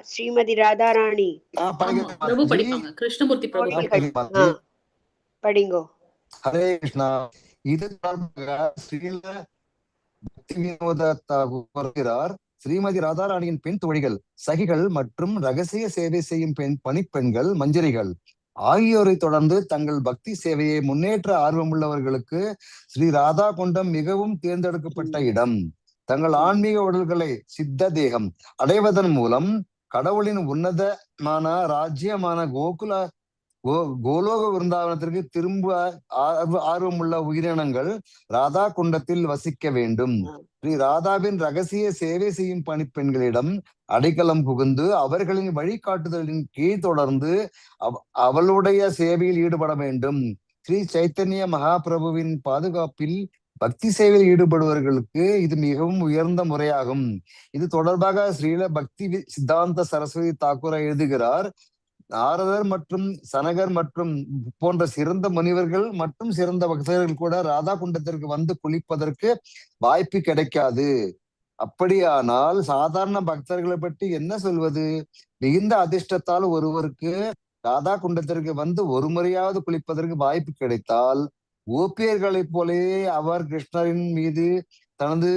ஸ்ரீமதி ராதாராணி பிரபு படிப்பாங்க. கிருஷ்ணமூர்த்தி பிரபு படிங்கோ. ஹரே கிருஷ்ணா. இது ஸ்ரீல பக்தி வினோத தாகூர் ஸ்ரீமதி ராதாராணியின் பெண் தோழிகள், சகிகள் மற்றும் ரகசிய சேவை செய்யும் பணிப்பெண்கள், மஞ்சரிகள் ஆகியோரை தொடர்ந்து தங்கள் பக்தி சேவையை முன்னேற்ற ஆர்வமுள்ளவர்களுக்கு ஸ்ரீ ராதா குண்டம் மிகவும் தேர்ந்தெடுக்கப்பட்ட இடம். தங்கள் ஆன்மீக உடல்களை சித்த தேகம் அடைவதன் மூலம் கடவுளின் உன்னதமான ராஜ்யமான கோலோக விருந்தாவனத்திற்கு திரும்ப ஆர்வமுள்ள உயிரினங்கள் ராதா குண்டத்தில் வசிக்க வேண்டும். ஸ்ரீ ராதாவின் ரகசிய சேவை செய்யும் பணிப்பெண்களிடம் அடைக்கலம் புகுந்து அவர்களின் வழிகாட்டுதலின் கீழ் தொடர்ந்து அவளுடைய சேவையில் ஈடுபட வேண்டும். ஸ்ரீ சைத்தன்ய மகாபிரபுவின் பாதுகாப்பில் பக்தி சேவையில் ஈடுபடுபவர்களுக்கு இது மிகவும் உயர்ந்த முறையாகும். இது தொடர்பாக ஸ்ரீல பக்தி சித்தாந்த சரஸ்வதி தாக்கூர் எழுதுகிறார். நாரதர் மற்றும் சனகர் மற்றும் போன்ற சிறந்த முனிவர்கள் மற்றும் சிறந்த பக்தர்கள் கூட ராதா குண்டத்திற்கு வந்து குளிப்பதற்கு வாய்ப்பு கிடைக்காது. அப்படியானால் சாதாரண பக்தர்களை பற்றி என்ன சொல்வது? மிகுந்த அதிர்ஷ்டத்தால் ஒருவருக்கு ராதா குண்டத்திற்கு வந்து ஒரு முறையாவது குளிப்பதற்கு வாய்ப்பு கிடைத்தால் கோபியர்களைப் போலவே அவர் கிருஷ்ணரின் மீது தனது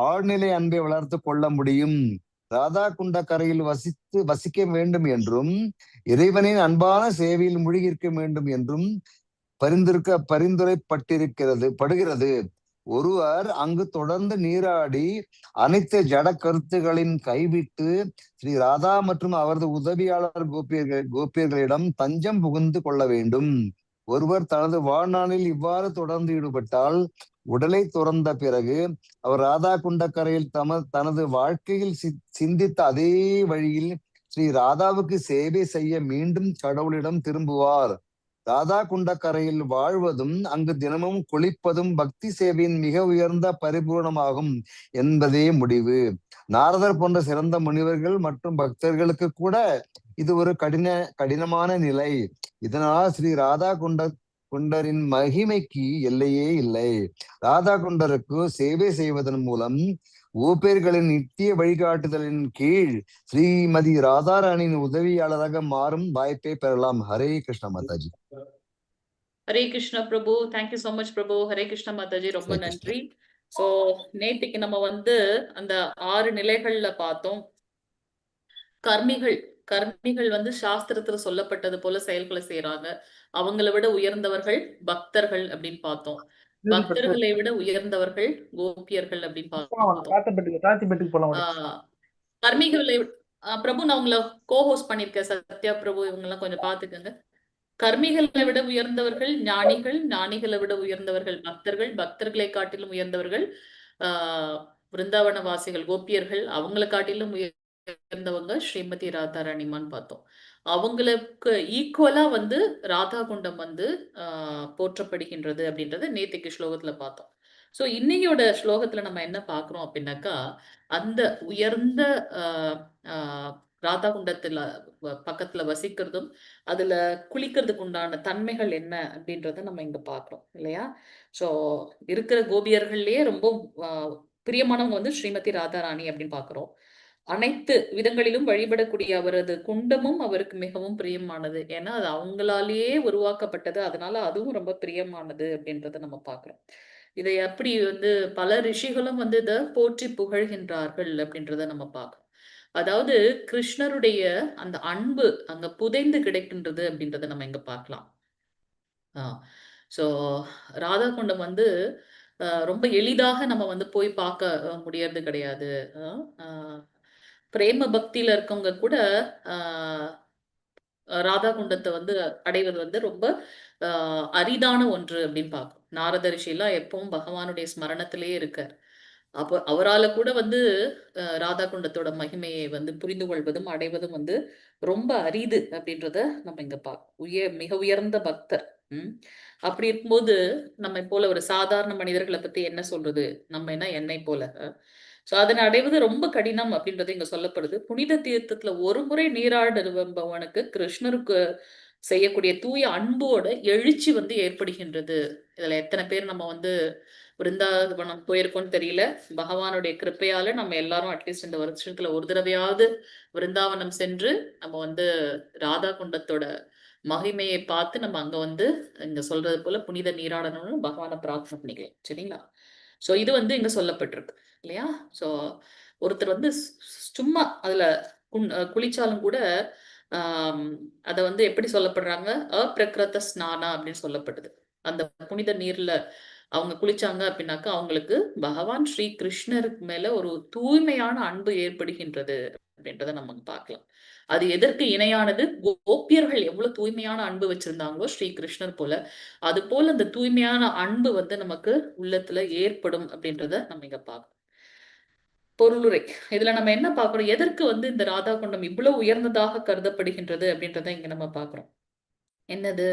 ஆழ்நிலை அன்பை வளர்த்து கொள்ள முடியும். ராதா குண்ட கரையில் வசிக்க வேண்டும் என்றும் இறைவனின் அன்பான சேவையில் மூழ்கியிருக்க வேண்டும் என்றும் படுகிறது. ஒருவர் அங்கு தொடர்ந்து நீராடி அனைத்து ஜட கருத்துகளின் கைவிட்டு ஸ்ரீ ராதா மற்றும் அவரது உதவியாளர் கோபியர்களிடம் தஞ்சம் புகுந்து கொள்ள வேண்டும். ஒருவர் தனது வாழ்நாளில் இவ்வாறு தொடர்ந்து ஈடுபட்டால் உடலை துறந்த பிறகு அவர் ராதா குண்டக்கரையில் தனது வாழ்க்கையில் சிந்தித்த அதே வழியில் ஸ்ரீ ராதாவுக்கு சேவை செய்ய மீண்டும் கடவுளிடம் திரும்புவார். ராதா குண்டக்கரையில் வாழ்வதும் அங்கு தினமும் குளிப்பதும் பக்தி சேவையின் மிக உயர்ந்த பரிபூர்ணமாகும் என்பதே முடிவு. நாரதர் போன்ற சிறந்த முனிவர்கள் மற்றும் பக்தர்களுக்கு கூட இது ஒரு கடினமான நிலை. இதனால் ஸ்ரீ ராதா குண்டரின் மகிமைக்கு எல்லையே இல்லை. ராதா குண்டருக்கு சேவை செய்வதன் மூலம் கோபியர்களின் நித்திய வழிகாட்டுதலின் கீழ் ஸ்ரீமதி ராதாராணியின் உதவியாளராக மாறும் வாய்ப்பை பெறலாம். ஹரே கிருஷ்ண மாதாஜி. ஹரே கிருஷ்ண பிரபு. தேங்க்யூ சோ மச் பிரபு. ஹரே கிருஷ்ண மாதாஜி, ரொம்ப நன்றி. சோ நேற்றுக்கு நம்ம அந்த 6 நிலைகள்ல பார்த்தோம். கர்மிகள் சாஸ்திரத்துல சொல்லப்பட்டது போல செயல்களை செய்யறாங்க. அவங்களை விட உயர்ந்தவர்கள் பக்தர்கள் அப்படின்னு பார்த்தோம். பக்தர்களை விட உயர்ந்தவர்கள் கோபியர்கள் அப்படின்னு பார்த்தோம். கர்மிகளை பிரபு, நான் உங்களை கோஹோஸ்ட் பண்ணிருக்கேன். சத்யா பிரபு, இவங்க எல்லாம் கொஞ்சம் பாத்துக்கோங்க. கர்மிகளை விட உயர்ந்தவர்கள் ஞானிகள், ஞானிகளை விட உயர்ந்தவர்கள் பக்தர்கள், பக்தர்களை காட்டிலும் உயர்ந்தவர்கள் விருந்தாவன வாசிகள் கோபியர்கள், அவங்களை காட்டிலும் உயர்ந்தவங்க ஸ்ரீமதி ராதாராணிமான்னு பார்த்தோம். அவங்களுக்கு ஈக்குவலா ராதா குண்டம் போற்றப்படுகின்றது அப்படின்றத நேத்திக்கு ஸ்லோகத்துல பார்த்தோம். சோ இன்னையோட ஸ்லோகத்துல நம்ம என்ன பாக்குறோம் அப்படின்னாக்கா, அந்த உயர்ந்த ராதா குண்டத்துல பக்கத்துல வசிக்கிறதும் அதுல குளிக்கிறதுக்கு உண்டான தன்மைகள் என்ன அப்படின்றத நம்ம இங்க பாக்குறோம் இல்லையா? சோ இருக்கிற கோபியர்கள்லயே ரொம்ப பிரியமானவங்க ஸ்ரீமதி ராதாராணி அப்படின்னு பாக்குறோம். அனைத்து விதங்களிலும் வழிபடக்கூடிய அவரது குண்டமும் அவருக்கு மிகவும் பிரியமானது. ஏன்னா அது அவங்களாலேயே உருவாக்கப்பட்டது, அதனால அதுவும் ரொம்ப பிரியமானது அப்படின்றத நம்ம பார்க்கிறோம். இதை எப்படி பல ரிஷிகளும் இதை போற்றி புகழ்கின்றார்கள் அப்படின்றத நம்ம பார்க்கிறோம். அதாவது கிருஷ்ணருடைய அந்த அன்பு அங்க புதைந்து கிடைக்கின்றது அப்படின்றத நம்ம இங்க பார்க்கலாம். சோ ராதா குண்டம் ரொம்ப எளிதாக நம்ம போய் பார்க்க முடியறது கிடையாது. பிரேம பக்தியில இருக்கவங்க கூட ராதா குண்டத்தை அடைவது ரொம்ப அரிதான ஒன்று அப்படின்னு பார்க்கும். நாரத ரிஷிலாம் எப்பவும் பகவானுடைய ஸ்மரணத்திலேயே இருக்கார். அப்போ அவரால் கூட ராதா குண்டத்தோட மகிமையை புரிந்து கொள்வதும் அடைவதும் ரொம்ப அரிது அப்படின்றத நம்ம இங்க பார்க்கணும். மிக உயர்ந்த பக்தர். அப்படி இருக்கும்போது நம்ம போல ஒரு சாதாரண மனிதர்களை பத்தி என்ன சொல்றது? நம்ம என்னை போல சோ அதனை அடைவது ரொம்ப கடினம் அப்படின்றது இங்க சொல்லப்படுது. புனித தீர்த்தத்துல ஒரு முறை நீராடுபவனுக்கு கிருஷ்ணருக்கு செய்யக்கூடிய தூய அன்போட எழுச்சி ஏற்படுகின்றது. இதுல எத்தனை பேர் நம்ம விருந்தாவனம் போயிருக்கோம்னு தெரியல. பகவானுடைய கிருப்பையால நம்ம எல்லாரும் அட்லீஸ்ட் இந்த வருஷத்துல ஒரு தடவையாவது விருந்தாவனம் சென்று நம்ம வந்து ராதா குண்டத்தோட மகிமையை பார்த்து நம்ம அங்க வந்து இங்க சொல்றது போல புனித நீராடணும்னு பகவானை பிரார்த்தனை பண்ணிக்கலாம். சரிங்களா? சோ இது வந்து இங்க சொல்லப்பட்டிருக்கு இல்லையா? சோ ஒருத்தர் வந்து சும்மா அதுல குளிச்சாலும் கூட அத வந்து எப்படி சொல்லப்படுறாங்க, அப்பிரகிருத ஸ்நானா அப்படின்னு சொல்லப்படுது. அந்த புனித நீர்ல அவங்க குளிச்சாங்க அப்படின்னாக்கா அவங்களுக்கு பகவான் ஸ்ரீ கிருஷ்ணருக்கு மேல ஒரு தூய்மையான அன்பு ஏற்படுகின்றது அப்படின்றத நம்ம பார்க்கலாம். அது எதற்கு இணையானது? கோபியர்கள் எவ்வளவு தூய்மையான அன்பு வச்சிருந்தாங்களோ ஸ்ரீ கிருஷ்ணர் போல, அது போல அந்த தூய்மையான அன்பு வந்து நமக்கு உள்ளத்துல ஏற்படும் அப்படின்றத நம்ம இங்க பார்க்கணும். பொருளுரை. இதுல நம்ம என்ன பார்க்கிறோம்? எதற்கு வந்து இந்த ராதா குண்டம் இவ்வளவு உயர்ந்ததாக கருதப்படுகின்றது அப்படின்றத இங்க நம்ம பார்க்கிறோம். என்னது?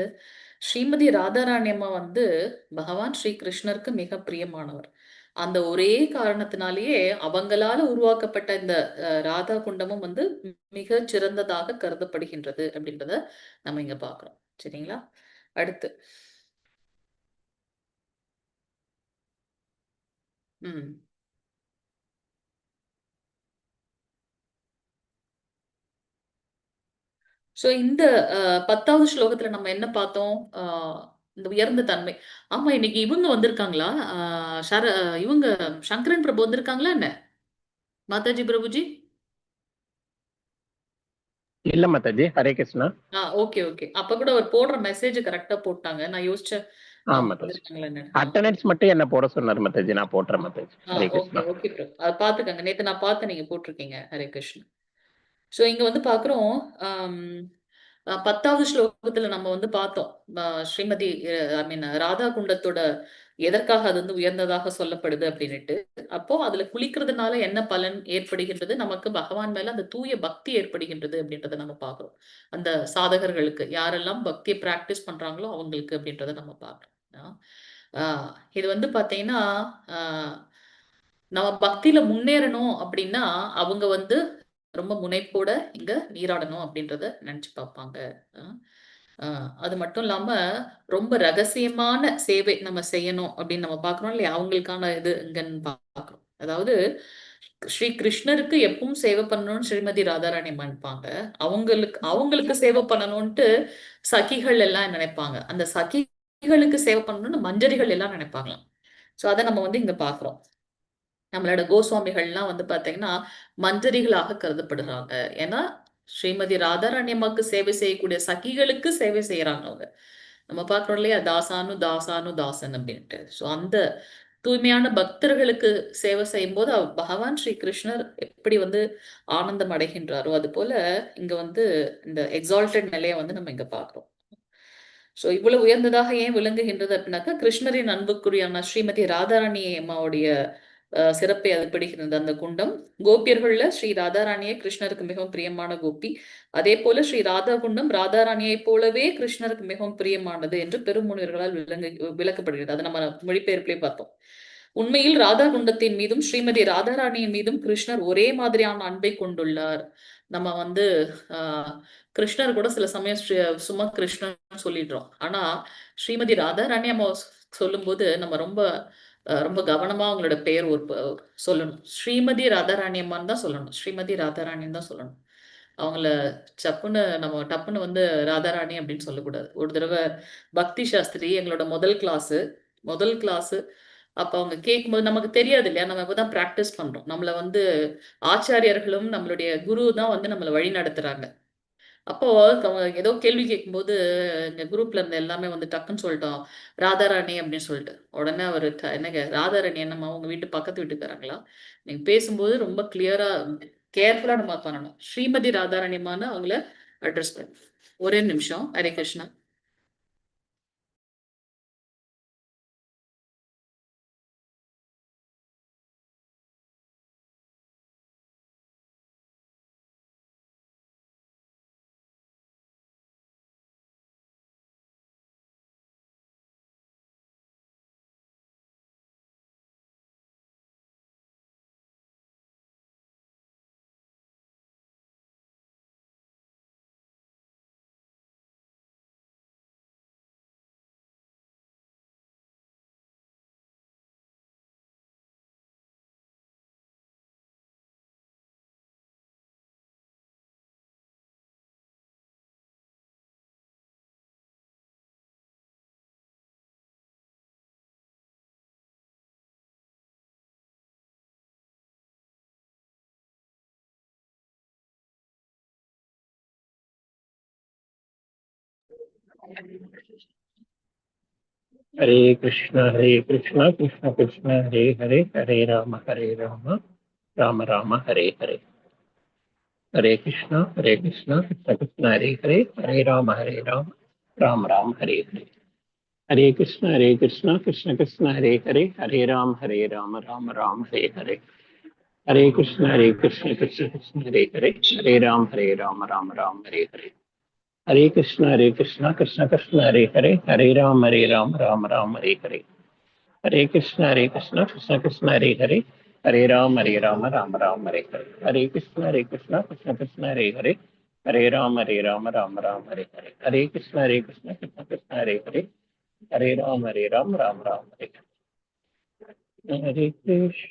ஸ்ரீமதி ராதாராணி அம்மா வந்து பகவான் ஸ்ரீ கிருஷ்ணருக்கு மிக பிரியமானவர். அந்த ஒரே காரணத்தினாலேயே அவங்களால உருவாக்கப்பட்ட இந்த ராதா குண்டமும் வந்து மிக சிறந்ததாக கருதப்படுகின்றது அப்படின்றத நம்ம இங்க பார்க்கிறோம். சரிங்களா? அடுத்து சோ இந்த 10வது ஸ்லோகத்துல நம்ம என்ன பார்த்தோம்? இந்த உயர்ந்த தன்மை. ஆமா, இன்னைக்கு இவங்க வந்திருக்காங்களா? இவங்க சங்கரன் பிரபு வந்திருக்காங்களா என்ன? மாதாஜி பிரபுஜி? இல்ல மாதாஜி. ஹரே கிருஷ்ணா. Okay okay. அப்ப கூட அவர் போடுற மெசேஜ் கரெக்டா போட்டாங்க. நான் யோசிச்சேன் வந்திருக்காங்களா என்ன. அட்டெண்டன்ஸ் மட்டும் என்ன போட சொன்னாரு மாதாஜி. நான் போடுறேன் Mataji. Hare okay Krishna. Okay bro. அதை பாத்துக்கங்க. நேத்து நான் பார்த்தேன், நீங்க போட்டிருக்கீங்க. ஹரே கிருஷ்ணா. சோ இங்க வந்து பாக்குறோம். 10வது ஸ்லோகத்துல நம்ம வந்து பார்த்தோம். ஸ்ரீமதி ஐ மீன் ராதா குண்டத்தோட எதற்காக அது வந்து உயர்ந்ததாக சொல்லப்படுது அப்படின்னுட்டு. அப்போ அதுல குளிக்கிறதுனால என்ன பலன் ஏற்படுகின்றது? நமக்கு பகவான் மேல அந்த தூய பக்தி ஏற்படுகின்றது அப்படின்றத நம்ம பார்க்கிறோம். அந்த சாதகர்களுக்கு யாரெல்லாம் பக்தியை பிராக்டிஸ் பண்றாங்களோ அவங்களுக்கு அப்படின்றத நம்ம பார்க்கிறோம். இது வந்து பாத்தீங்கன்னா நம்ம பக்தியில முன்னேறணும் அப்படின்னா அவங்க வந்து ரொம்ப முனைப்போட இங்க நீராடணும் அப்படின்றத நினைச்சு பார்ப்பாங்க. அது மட்டும் இல்லாம ரொம்ப ரகசியமான சேவை நம்ம செய்யணும் அப்படின்னு நம்ம பார்க்கிறோம் இல்லையா? அவங்களுக்கான இது இங்கன்னு பார்க்கிறோம். அதாவது ஸ்ரீ கிருஷ்ணருக்கு எப்பவும் சேவை பண்ணணும்னு ஸ்ரீமதி ராதாராணி நினைப்பாங்க. அவங்களுக்கு சேவை பண்ணணும்ட்டு சகிகள் எல்லாம் நினைப்பாங்க. அந்த சகிகளுக்கு சேவை பண்ணணும்னு மஞ்சரிகள் எல்லாம் நினைப்பாங்களாம். சோ அதை நம்ம வந்து இங்க பார்க்கிறோம். நம்மளோட கோஸ்வாமிகள்லாம் வந்து பாத்தீங்கன்னா மஞ்சரிகளாக கருதப்படுறாங்க. ஏன்னா ஸ்ரீமதி ராதாராணி அம்மாவுக்கு சேவை செய்யக்கூடிய சகிகளுக்கு சேவை செய்யறாங்க அவங்க. நம்ம பார்க்கிறோம் இல்லையா? தாசானு தாசானு தாசன் அப்படின்ட்டு. ஸோ அந்த தூய்மையான பக்தர்களுக்கு சேவை செய்யும் போது பகவான் ஸ்ரீ கிருஷ்ணர் எப்படி வந்து ஆனந்தம் அடைகின்றாரோ அது போல இங்க வந்து இந்த எக்ஸால்டட் நிலையை வந்து நம்ம இங்க பார்க்கிறோம். ஸோ இவ்வளவு உயர்ந்ததாக ஏன் விளங்குகின்றது அப்படின்னாக்கா கிருஷ்ணரின் அன்புக்குரியான ஸ்ரீமதி ராதாராணி அம்மாவுடைய சிறப்பை அது பிடிக்கிறது அந்த குண்டம். கோபியர்கள்ல ஸ்ரீ ராதாராணியை கிருஷ்ணருக்கு மிகவும் பிரியமான கோபி. அதே போல ஸ்ரீ ராதா குண்டம் ராதாராணியை போலவே கிருஷ்ணருக்கு மிகவும் பிரியமானது என்று பெருமுனிவர்களால் விளக்கப்படுகிறது. அதை நம்ம மொழிபெயர்ப்பிலே பார்த்தோம். உண்மையில் ராதா குண்டத்தின் மீதும் ஸ்ரீமதி ராதாராணியின் மீதும் கிருஷ்ணர் ஒரே மாதிரியான அன்பை கொண்டுள்ளார். நம்ம வந்து கிருஷ்ணர் கூட சில சமயம் சும்மா கிருஷ்ணன் சொல்லிடுறோம். ஆனா ஸ்ரீமதி ராதாராணி அம்மா சொல்லும் போது நம்ம ரொம்ப ரொம்ப கவனமா அவங்களோட பெயர் சொல்லணும். ஸ்ரீமதி ராதாராணி அம்மான்னு தான் சொல்லணும். ஸ்ரீமதி ராதாராணின்னு தான் சொல்லணும். அவங்கள நம்ம டப்புன்னு வந்து ராதாராணி அப்படின்னு சொல்லக்கூடாது. ஒரு தடவை பக்தி சாஸ்திரி எங்களோட முதல் கிளாஸ் அப்ப அவங்க கேட்கும்போது நமக்கு தெரியாது இல்லையா? நம்ம இப்பதான் பிராக்டிஸ் பண்றோம். நம்மள வந்து ஆச்சாரியர்களும் நம்மளுடைய குரு தான் வந்து நம்மளை வழி நடத்துறாங்க. அப்போ ஏதோ கேள்வி கேட்கும்போது எங்க குரூப்ல இருந்த எல்லாமே வந்து டக்குன்னு சொல்லிட்டோம் ராதாராணி அப்படின்னு சொல்லிட்டு. உடனே அவர் என்னங்க ராதாராணி என்னம்மா உங்க வீட்டு பக்கத்து வீட்டுக்காரங்களா? நீங்க பேசும்போது ரொம்ப கிளியரா கேர்ஃபுல்லா நம்ம பண்ணணும். ஸ்ரீமதி ராதாராணியமான அவங்கள அட்ரஸ் பண்ணணும். ஒரே நிமிஷம். ஹரே கிருஷ்ணா. हरे कृष्णा कृष्ण कृष्ण हरे हरे, हरे राम राम राम हरे हरे। हरे कृष्णा कृष्ण कृष्ण हरे हरे, हरे राम राम राम हरे हरे। हरे कृष्ण कृष्ण कृष्ण हरे हरे, हरे राम राम राम हरे हरे। हरे कृष्ण कृष्ण कृष्ण हरे हरे, हरे राम राम राम हरे हरे। हरे कृष्ण कृष्ण कृष्ण हरे हरे, हरे राम राम राम हरे हरे। हरे कृष्ण कृष्ण कृष्ण हरे हरे, हरे राम राम राम हरे हरे। हरे कृष्ण कृष्ण कृष्ण हरे हरे, हरे राम राम राम हरे हरे। हरे कृष्ण कृष्ण कृष्ण हरे हरे, हरे राम राम राम हरे हरे। हरे कृष्ण कृष्ण कृष्ण हरे हरे, हरे राम राम राम हरे हरे। हरे कृष्ण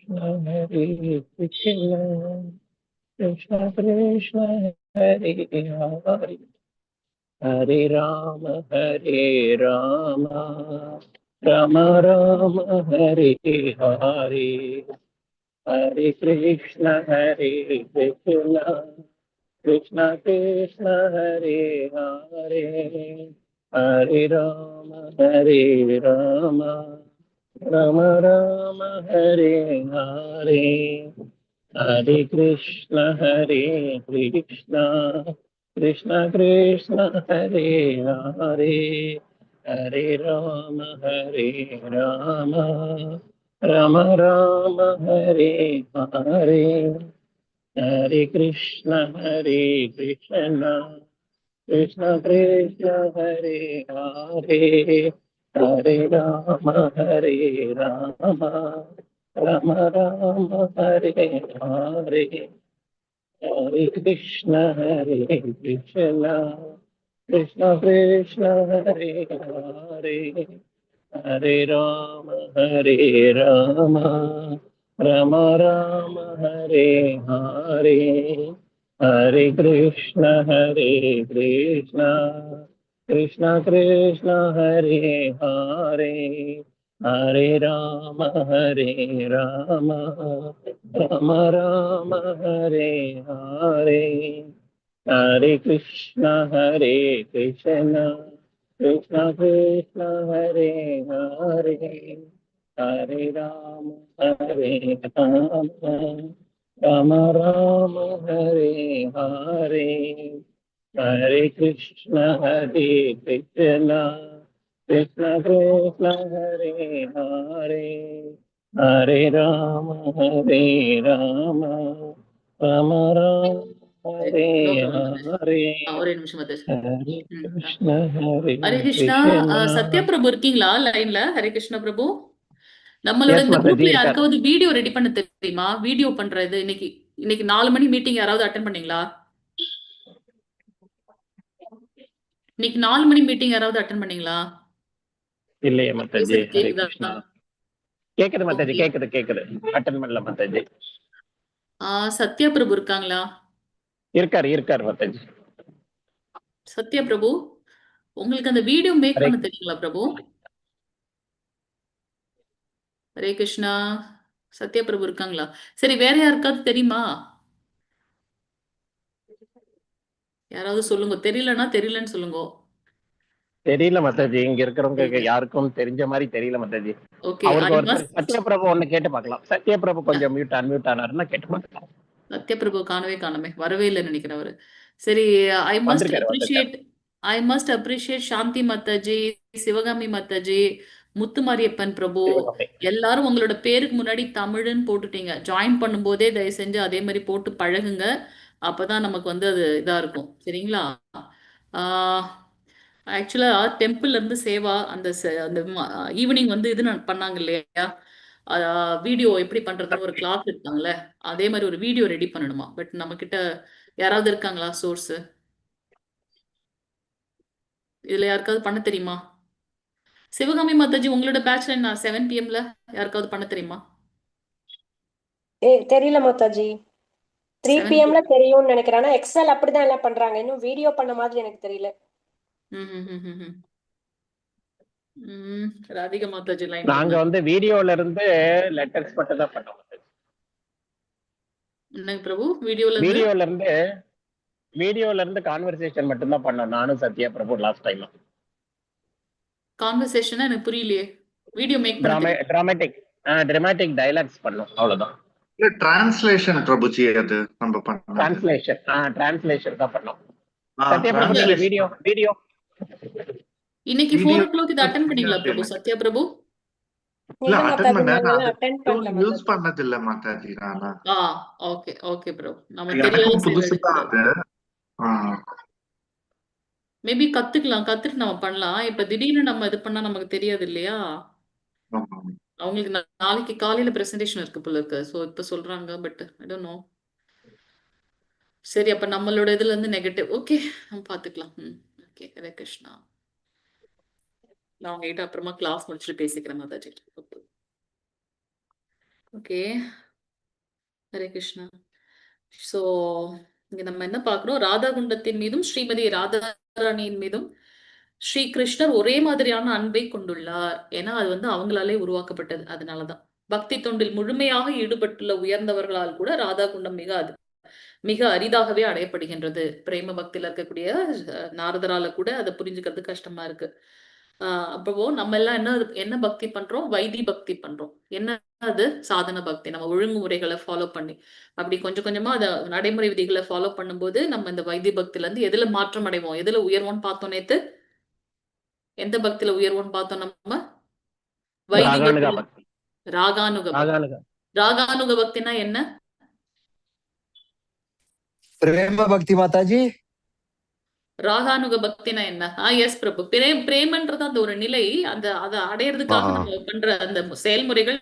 कृष्ण कृष्ण हरे हरे, हरे राम राम राम हरे हरे। हरे कृष्ण कृष्ण कृष्ण हरे हरे, हरे राम राम राम हरे हरे। हरे कृष्ण कृष्ण कृष्ण हरे हरे, हरे राम राम राम हरे हरे। हरे कृष्ण कृष्ण कृष्ण हरे हरे, हरे राम राम राम हरे हरे। हरे कृष्ण कृष्ण कृष्ण हरे हरे, हरे राम राम राम हरे हरे। हरे कृष्ण कृष्ण कृष्ण हरे हरे, हरे राम राम राम हरे हरे। हरे कृष्ण कृष्ण कृष्ण हरे हरे, हरे राम राम राम हरे நோ ப்ராப்ளம் மாதாஜி. हरे। ஒரே நிமிஷம் மாதாஜி. हरे ம், ஆ. कृष्ण ஹரே கிருஷ்ணா. कृष्ण। சத்யா பிரபு இருக்கீங்களா லைன்ல? ஹரே கிருஷ்ண பிரபு. நம்மளோட यस இந்த माताजी குரூப்ல இருக்காரு। யாருக்காவது வீடியோ ரெடி பண்ண தெரியுமா? வீடியோ பண்றது இன்னைக்கு இன்னைக்கு 4 மணி மீட்டிங் யாராவது அட்டன் பண்ணீங்களா? இன்னைக்கு 4 மணி மீட்டிங் யாராவது அட்டன் பண்ணீங்களா? இல்லையே மாதாஜி। பேசுறது ஹரே கேக்குதா? கிருஷ்ணா। கேக்குது மாதாஜி, ஓகே. கேக்குது அட்டன் பண்ணல மாதாஜி। சத்யா பிரபு இருக்காங்களா? இருக்காரு மாதாஜி। சத்யா பிரபு, உங்களுக்கு அந்த வீடியோ மேக் ஹரே பண்ண தெரியுங்களா பிரபு? ஹரே கிருஷ்ணா. சத்யா பிரபு இருக்காங்களா? சரி, வேற யாருக்காவது தெரியுமா? யாராவது சொல்லுங்க. தெரியலன்னா தெரியலன்னு சொல்லுங்க. தெரியல மாதாஜி, இங்க இருக்கிறவங்க தெரியல. யாருக்கும் தெரிஞ்ச மாதிரி தெரியல மாதாஜி। ஓகே. ஐ அவருக்கு ஒருத்தர் மஸ்ட் சத்யபிரபு ஒண்ணு கேட்டு பார்க்கலாம்। சத்யபிரபு கொஞ்சம் அன்மியூட் ஆனாருன்னா கேட்டு பார்க்கலாம்। சத்ய பிரபு காணவே வரவே இல்லைன்னு நினைக்கிறேன் அவரு. சரி, ஐ மஸ்ட் வந்திருக்காரு। அப்ரிஷியேட் ஐ மஸ்ட் அப்ரிஷியேட் சாந்தி மாதாஜி, சிவகாமி மாதாஜி, முத்துமாரியப்பன் பிரபு. சிவகாமி. எல்லாரும் உங்களோட பேருக்கு முன்னாடி தமிழ்னு போட்டுட்டீங்க. ஜாயின் பண்ணும்போதே தயவு செஞ்சு அதே மாதிரி போட்டு பழகுங்க. அப்பதான் நமக்கு வந்து அது இதா இருக்கும். சரிங்களா? ஆக்சுவலா டெம்பிள்ல இருந்து சேவா அந்த ஈவினிங் வந்து இது பண்ணாங்க இல்லையா? வீடியோ எப்படி பண்றதுன்னு ஒரு கிளாஸ் எடுத்தாங்கல்ல, அதே மாதிரி ஒரு வீடியோ ரெடி பண்ணணுமா. பட் நம்ம கிட்ட யாராவது இருக்காங்களா சோர்ஸ்? இதுல யாருக்காவது பண்ண தெரியுமா? சிவகாமி மாதாஜி, உங்களோட பேட்ச்ல நான் 7 PM யாருக்காவது பண்ண தெரியுமா? தெரியல மாதாஜி. 3 7 PM PM. தெரியும்னு நினைக்கிறேன். ஆனா எக்ஸல் அப்படிதான் எல்லாம் பண்றாங்க. இன்னும் வீடியோ பண்ண மாதிரி எனக்கு தெரியல. ராதிகா மாதாஜி லைன்ல நாங்க இருந்தாங்க. வந்து வீடியோல இருந்து லெட்டர்ஸ் மட்டும் தான் பண்ணோம் மாதாஜி। என்னங்க பிரபு? வீடியோல இருந்து வீடியோல இருந்து கான்வர்சேஷன் மட்டும் தான் பண்ணோம், நானும் சத்யா பிரபு லாஸ்ட் டைம்। கான்வர்சேஷனா எனக்கு புரியலையே. வீடியோ மேக் பண்ண தெரியும். டிராமேட்டிக் டயலாக்ஸ் பண்ணோம், அவ்வளவுதான். இல்ல டிரான்ஸ்லேஷன் பிரபுஜி, அது நம்ம பண்ணது. டிரான்ஸ்லேஷன் தான் பண்ணோம். ஆ, சத்யபிரபு நீங்க translation. வீடியோ இன்னைக்கு Video 4 o'clock இது அட்டன் பண்ணீங்களா பிரபு? எனக்கு. சத்யா பிரபு? இல்ல இல்ல அட்டன் மாதாஜி, பண்ணேன். நாங்கெல்லாம் அட்டென்ட் பண்ணல யூஸ் மாதாஜி. பண்ணது இல்ல மாதாஜி. நானா ஓகே ஓகே பிரபு. நம்ம தெரியாத எனக்கும் செயல் புதுசு தான் எடுக்கக்கூடாது. அது. ஆ, மேபி கத்துட்டு நம்ம பண்ணலாம். இப்ப திடீர்னு நம்ம இது பண்ணா நமக்கு தெரியாது இல்லையா? ஆமா. அவங்களுக்கு நாளைக்கு காலையில பிரசன்டேஷன் இருக்கு போல இருக்கு. ஸோ இப்ப சொல்றாங்க, பட் ஐ டோன்ட் நோ. சரி, அப்ப நம்மளோட இதுல இருந்து நெகட்டிவ். ஓகே, நம்ம பாத்துக்கலாம். ஓகே, ஹரே கிருஷ்ணா. நான் உங்ககிட்ட அப்புறமா கிளாஸ் முடிச்சுட்டு பேசிக்கிறேன் மாதாஜி. ஓகே, ஹரே கிருஷ்ணா. ஸோ இங்க நம்ம என்ன பார்க்கிறோம்? ராதா குண்டத்தின் மீதும் ஸ்ரீமதி ராதாராணியின் மீதும் ஸ்ரீ கிருஷ்ணர் ஒரே மாதிரியான அன்பை கொண்டுள்ளார். ஏன்னா அது வந்து அவங்களாலே உருவாக்கப்பட்டது. அதனாலதான் பக்தி தொண்டில் முழுமையாக ஈடுபட்டுள்ள உயர்ந்தவர்களால் கூட ராதா குண்டம் மிக அரிதாகவே அடையப்படுகின்றது. பிரேம பக்தியில இருக்கக்கூடிய நாரதரால கூட அதை புரிஞ்சுக்கிறது கஷ்டமா இருக்கு. அப்போ நம்ம எல்லாம் என்ன பக்தி பண்றோம்? வைதி பக்தி பண்றோம். என்ன அது? சாதன பக்தி. நம்ம ஒழுங்குமுறைகளை ஃபாலோ பண்ணி அப்படி கொஞ்சம் கொஞ்சமா அதை நடைமுறை விதிகளை ஃபாலோ பண்ணும்போது நம்ம இந்த வைதி பக்தியில இருந்து எதுல மாற்றம் அடைவோம், எதுல உயர்வோன்னு பார்த்தோம் நேத்து. எந்த பக்தியில உயர்வோன்னு பார்த்தோம் நம்ம? வைதி பக்தி. ராகானுக பக்தினா என்ன? பிரேம பக்தி மாதாஜி. ராகானுக பக்தினா என்ன? எஸ் பிரபு. பிரேமன்றது அந்த ஒரு நிலை, அதை அடையிறதுக்காக நம்ம பண்ற அந்த செயல்முறைகள்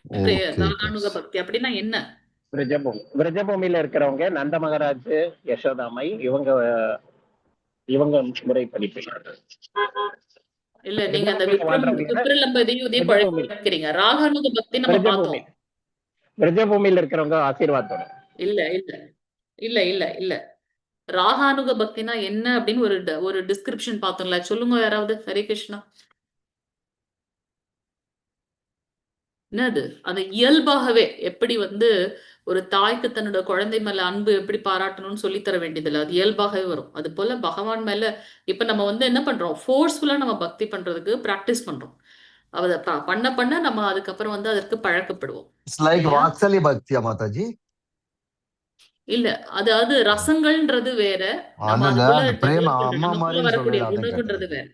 ராகானுக பக்தி. அப்படின்னா என்ன? விரஜபூமியில இருக்கிறவங்க நந்த மகாராஜ், யசோதாமை, இவங்க முறை படிப்பீங்க. இல்ல, நீங்க அந்த விப்ரலம்பதியும் பழக்கிறீங்க. ராகானுக பக்தி நம்ம பார்த்தோம். விரஜபூமியில இருக்கிறவங்க ஆசீர்வாதத்தோட. இல்ல இல்ல இல்ல இல்ல இல்ல ராகானுக பக்தினா என்ன அப்படின்னு ஒரு டிஸ்கிரிப்ஷன் பார்த்தோம்ல. சொல்லுங்க யாராவது. ஹரே கிருஷ்ணா. என்னது? அந்த இயல்பாகவே எப்படி வந்து ஒரு தாய்க்கு தன்னோட குழந்தை மேல அன்பு எப்படி பாராட்டணும்னு சொல்லி தர வேண்டியதில்லை. அது இயல்பாகவே வரும். அது போல பகவான் மேல இப்ப நம்ம வந்து என்ன பண்றோம்? ஃபோர்ஸ்ஃபுல்லா நம்ம பக்தி பண்றதுக்கு பிராக்டிஸ் பண்றோம். அதை பண்ண பண்ண நம்ம அதுக்கப்புறம் வந்து அதற்கு பழக்கப்படுவோம். வாத்சல்ய பக்தியா மாதாஜி? இல்ல, அதாவது ரசங்கள்ன்றது வேற, வரக்கூடிய உணர்வுன்றது வேற.